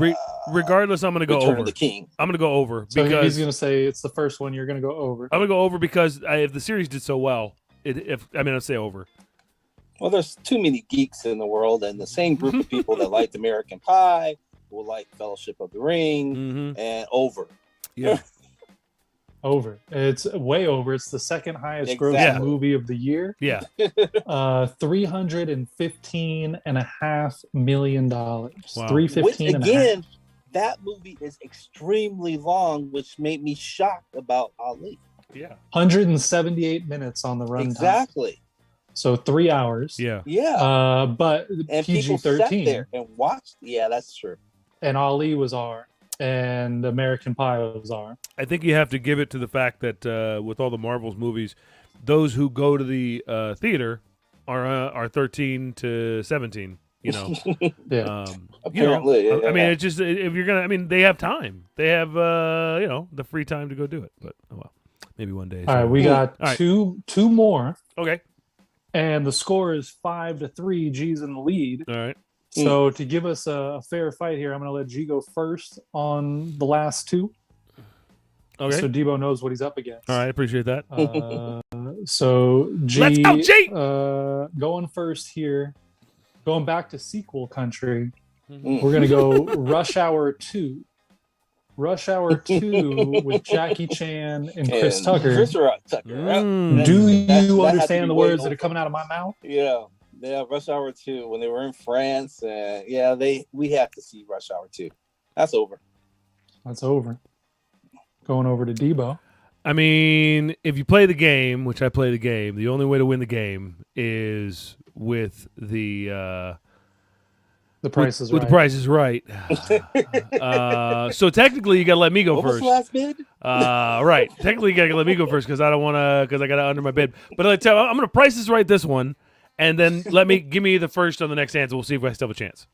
regardless, I'm gonna go Return over. of the King. I'm gonna go over So because he's gonna say it's the first one. You're gonna go over. I'm gonna go over because if the series did so well, I'd say over. Well, there's too many geeks in the world, and the same group of people that liked American Pie will like Fellowship of the Ring and over. Yeah. Over. It's way over. It's the second highest grossing movie of the year. Yeah. $315.5 million. Wow. Which, again, that movie is extremely long, which made me shocked about Ali. Yeah. 178 minutes on the runtime. Exactly. So 3 hours. Yeah. Yeah. But and PG-13. People sat there and watched. Yeah, that's true. And Ali was R. And American Pie was R. I think you have to give it to the fact that with all the Marvel's movies, those who go to the theater are 13 to 17. You know, apparently. I mean, it's just if you're gonna. I mean, they have time. They have the free time to go do it. But maybe one day. All right, we got two more. Okay. And the score is 5-3. G's in the lead. All right. So to give us a fair fight here, I'm going to let G go first on the last two. Okay. So Debo knows what he's up against. All right, appreciate that. So G, let's go, G. Going first here, going back to sequel country. We're going to go Rush Hour 2. Rush Hour 2 with Jackie Chan and Chris Tucker. Do you understand the words that are coming out of my mouth? Yeah, Rush Hour 2 when they were in France. We have to see Rush Hour 2. That's over. That's over. Going over to Debo. I mean, if you play the game, which I play the game, the only way to win the game is with the Price is Right. With the Price is Right. So technically, you got to let me go first. What was the last bid? Right. Technically, you got to let me go first because I don't want to because I got it under my bid. But I'm going to Price is Right this one. And then give me the first on the next answer. We'll see if I still have a chance.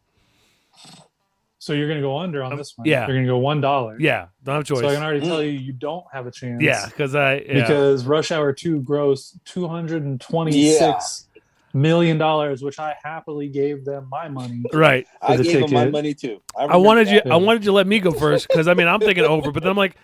So you're going to go under on this one. Yeah. You're going to go $1. Yeah. Don't have a choice. So I can already tell you don't have a chance. Yeah. Because Rush Hour 2 grossed $226 million, which I happily gave them my money. Right. I gave them my money too. I wanted you to let me go first because I'm thinking over, but then I'm like,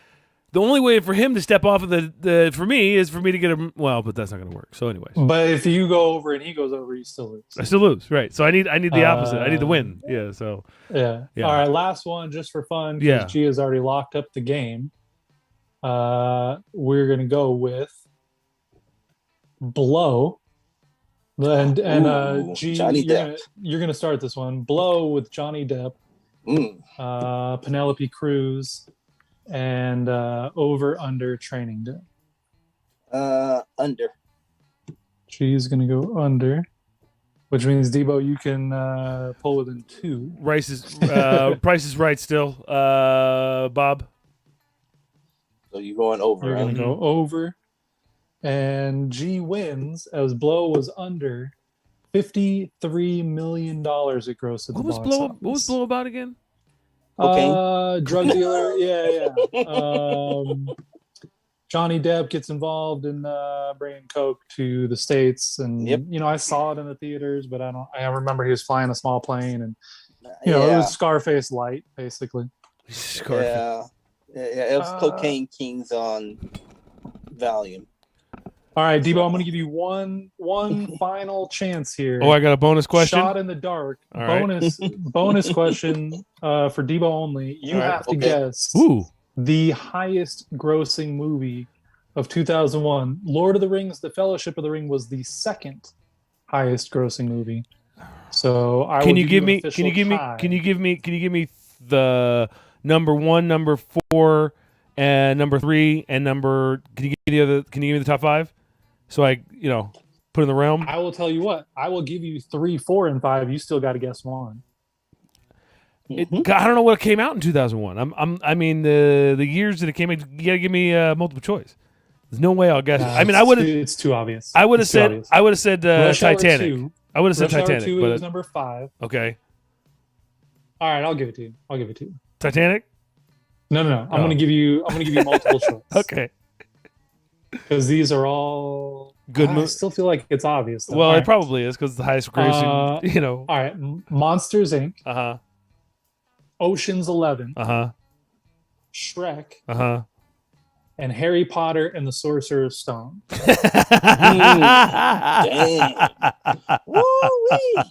the only way for him to step off of the for me is for me to get him. Well, but that's not going to work. So, anyways. But if you go over and he goes over, you still lose. I still lose, right? So I need the opposite. I need the win. Yeah. So. Yeah. All right. Last one, just for fun. Yeah. G has already locked up the game. We're gonna go with Blow. And G, you're gonna start this one. Blow with Johnny Depp, Penelope Cruz. And over under Training Day. Under. She's gonna go under, which means Debo, you can pull within 2. Price is Right still. Bob. So you're going over. You're gonna go over, and G wins as Blow was under. $53 million it grossed at the box office. What was Blow about again? Drug dealer, Johnny Depp gets involved in bringing coke to the States, and I saw it in the theaters, but I remember he was flying a small plane, and it was Scarface light, basically. Scarface. Yeah, it was Cocaine Kings on Valium. All right, Debo, I'm going to give you one final chance here. Oh, I got a bonus question. Shot in the dark. All bonus question for Debo only. You have to guess the highest grossing movie of 2001. Lord of the Rings: The Fellowship of the Ring was the second highest grossing movie. So can you give me the number 1, number 4, and number 3, and number. Can you give me the top 5? So I, put in the realm. I will tell you what. I will give you 3, 4, and 5. You still got to guess one. I don't know what came out in 2001. I mean the years that it came out. You got to give me multiple choice. There's no way I'll guess. I mean, I would have. It's too obvious. I would have said. Obvious. I would have said Rush Hour Titanic. 2. I would have said Rush Hour Titanic. 2 but is number 5. okay, All right, I'll give it to you. Titanic. No. I'm gonna give you multiple choice. Okay, Because these are all Good I mo- still feel like it's obvious. Though. well, All it right. probably is because the highest grossing. All right, Monsters Inc., Uh huh. Ocean's 11, Uh huh. Shrek, Uh huh. and Harry Potter and the Sorcerer's Stone. Damn. Woo-wee.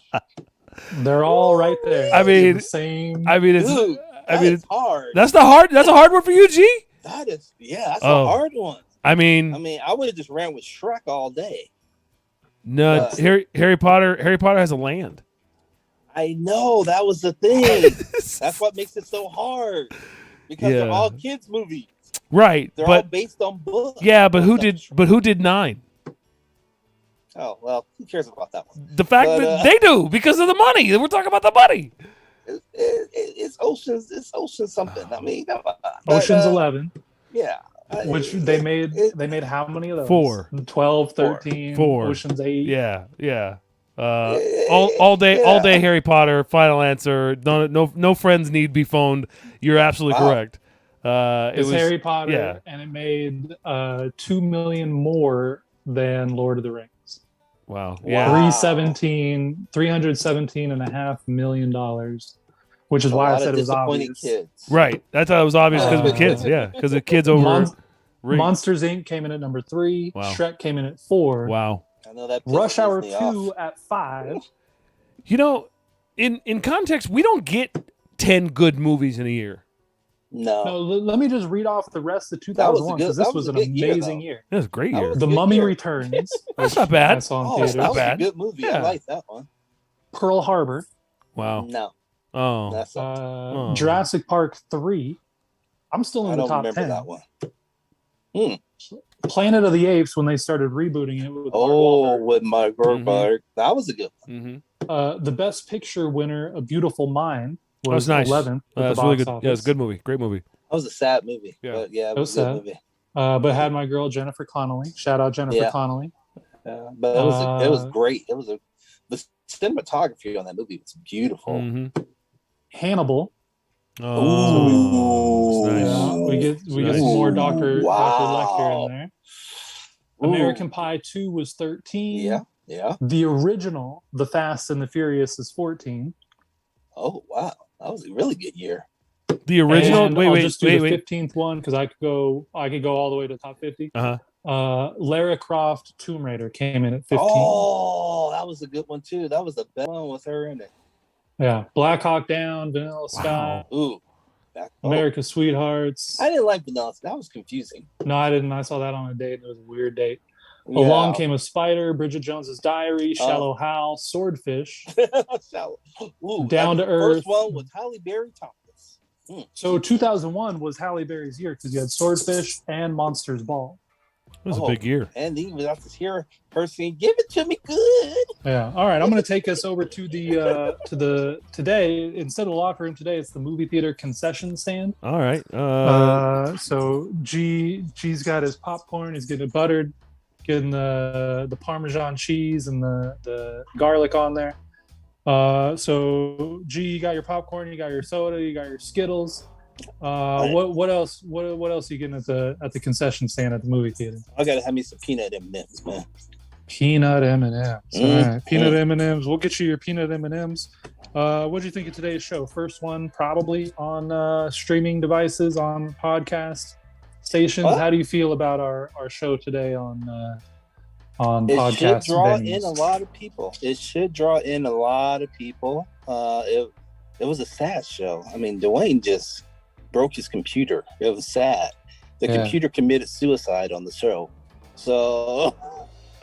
They're all right there. I mean- The same. I mean, it's. Dude, I mean, it's hard. That's a hard one for you, G. That's Oh. a hard one. I mean, I would have just ran with Shrek all day. no. Harry Potter. Harry Potter has a land. I know that was the thing. That's what makes it so hard. Because they're Yeah. all kids' movies. Right, They're all but based on books. yeah, but who That's did? But who did 9? Oh well, who cares about that one? The fact But, that they do because of the money. We're talking about the money. It's Oceans. It's Oceans something. I mean, come on. Ocean's But, 11, Yeah. which they made. They made how many of those? 4. 12, 13, 4. Ocean's 8. Yeah. All day Harry Potter. Final answer. No friends need be phoned. You're absolutely Wow. correct. It It's was Harry Potter, yeah. and it made $2 million more than Lord of the Rings. wow. Wow. Yeah. $317.5 million, which is A why I lot said of it was disappointing obvious. kids. Right. That's how it was obvious because of kids. Yeah, because the kids over. Monsters Inc. came in at number 3. Wow. Shrek came in at 4. Wow. I know that. Rush pissed Hour Disney 2 off. at 5. In context, we don't get 10 good movies in a year. No. No, let me just read off the rest of That was a 2001 good- because that this was was a an good year, amazing though. year. That was a great That year. was- The Good Mummy year. Returns. That's not I bad. saw in Oh, theaters. that was bad. a good movie. Yeah. I like that one. Pearl Harbor. Wow. No, Oh. that's not. Jurassic Park 3. I'm still I in the don't top remember 10. that one. Planet of the Apes when they started rebooting it with Mark Oh, Wahlberg. with my Wahlberg. That was a good one. Mm-hmm. The Best Picture winner, A Beautiful Mind, That was nice. 11th. at the That's really box good. office. Yeah, it's a good movie. Great movie. That was a sad movie. Yeah. But yeah, it was was a good sad. movie. But had my girl Jennifer Connelly. Shout out Jennifer Yeah. Connelly. But it was great. The cinematography on that movie was beautiful. Mm-hmm. Hannibal. Oh. Ooh. Nice. Yeah, we get Nice. some more Dr. Wow. Lecter in there. Ooh. American Pie 2 was 13. Yeah, yeah. The original, The Fast and the Furious, is 14. Oh wow, that was a really good year. The original. And I'll Wait. just do the 15th one because I could go all the way to top 50. Uh-huh. Lara Croft Tomb Raider came in at 15. Oh, that was a good one too. That was the best one with her in it. Yeah. Black Hawk Down, Vanilla Sky, Ooh, American Sweethearts. I didn't like Vanilla. That was confusing. No, I didn't. I saw that on a date. It was a weird date. Yeah. Along Came a Spider, Bridget Jones's Diary, Shallow Hal, Swordfish. Ooh, Down that to Earth. First one with Halle Berry Thomas. So 2001 was Halle Berry's year because you had Swordfish and Monsters Ball. It was a big year. And even after hear her saying, "Give it to me good." Yeah. All right. I'm going to take us over to the today instead of the locker room today. It's the movie theater concession stand. All right. So G's got his popcorn. He's getting it buttered, getting the Parmesan cheese and the garlic on there. So G, you got your popcorn, you got your soda, you got your Skittles. What else? What else are you getting at the concession stand at the movie theater? I gotta have me some peanut M&Ms, man. Peanut M&Ms. All right, peanut Mm. M&Ms. We'll get you your peanut M&Ms. What do you think of today's show? First one, probably on streaming devices, on podcast stations. What? How do you feel about our show today on It podcast should draw venues? in a lot of people. It was a sad show. I mean, Dwayne just broke his computer. It was sad. The Yeah. computer committed suicide on the show. So,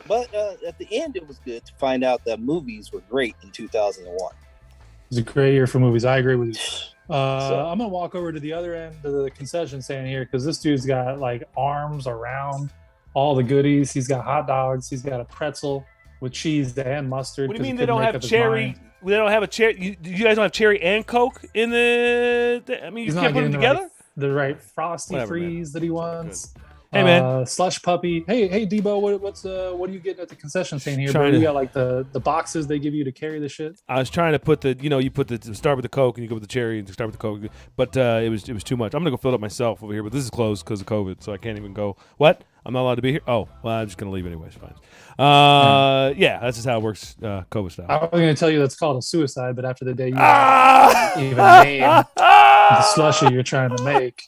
but at the end, it was good to find out that movies were great in 2001. It was a great year for movies. I agree with you. I'm gonna walk over to the other end of the concession stand here because this dude's got like arms around all the goodies. He's got hot dogs. He's got a pretzel with cheese and mustard. What do you 'cause he mean they couldn't don't make have up his cherry? mind. They don't have a cherry. You guys don't have cherry and Coke in the. I mean, you He's can't not put them getting together. the right frosty Whatever, man. freeze that he wants. Hey, man. Slush puppy. Hey, Debo. What are you getting at the concession stand here, bro? Trying to- You got like the boxes they give you to carry the shit. I was trying to put you put the start with the Coke and you go with the cherry and start with the Coke, but it was too much. I'm gonna go fill it up myself over here, but this is closed because of COVID, so I can't even go. What? I'm not allowed to be here. Oh, well, I'm just gonna leave anyways. Fine. Yeah, that's just how it works, COVID style. I was going to tell you that's called a suicide, but after the day you Ah! even name the slushy you're trying to make.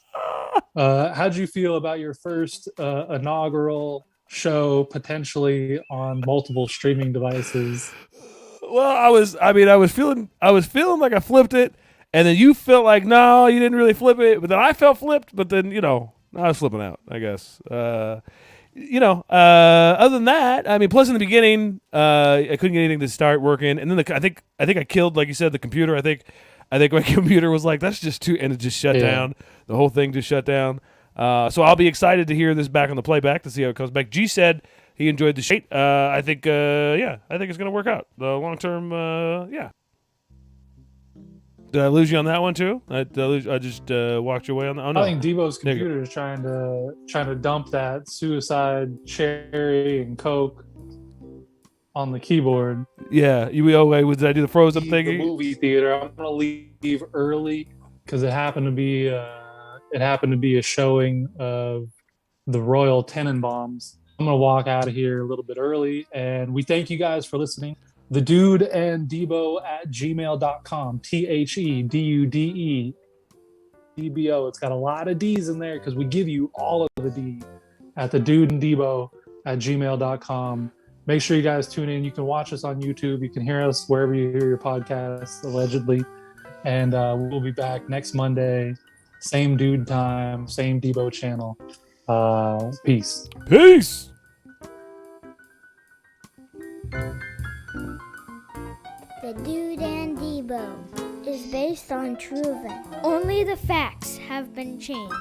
How'd you feel about your first inaugural show potentially on multiple streaming devices? Well, I was feeling like I flipped it, and then you felt like no, you didn't really flip it, but then I felt flipped, but then I was flipping out, I guess. Other than that, I mean, plus in the beginning, I couldn't get anything to start working, and then I think I killed, like you said, the computer. I think my computer was like, that's just too, and it just shut down. The whole thing just shut down. So I'll be excited to hear this back on the playback to see how it comes back. G said he enjoyed the shit. I think it's gonna work out. The long term, yeah. Did I lose you on that one too? I just walked your way on that. Oh no. I think Debo's computer is trying to dump that suicide cherry and Coke on the keyboard. Yeah, did I do the frozen The thing? movie theater. I'm gonna leave early because it happened to be a showing of the Royal Tenenbaums. I'm gonna walk out of here a little bit early, and we thank you guys for listening. The Dude and Debo at gmail.com. TheDude DBO. It's got a lot of D's in there because we give you all of the D at the Dude and Debo at gmail.com. Make sure you guys tune in. You can watch us on YouTube. You can hear us wherever you hear your podcasts, allegedly. And we'll be back next Monday. Same dude time, same Debo channel. Peace. Peace. The Dude and Debo is based on true events. Only the facts have been changed.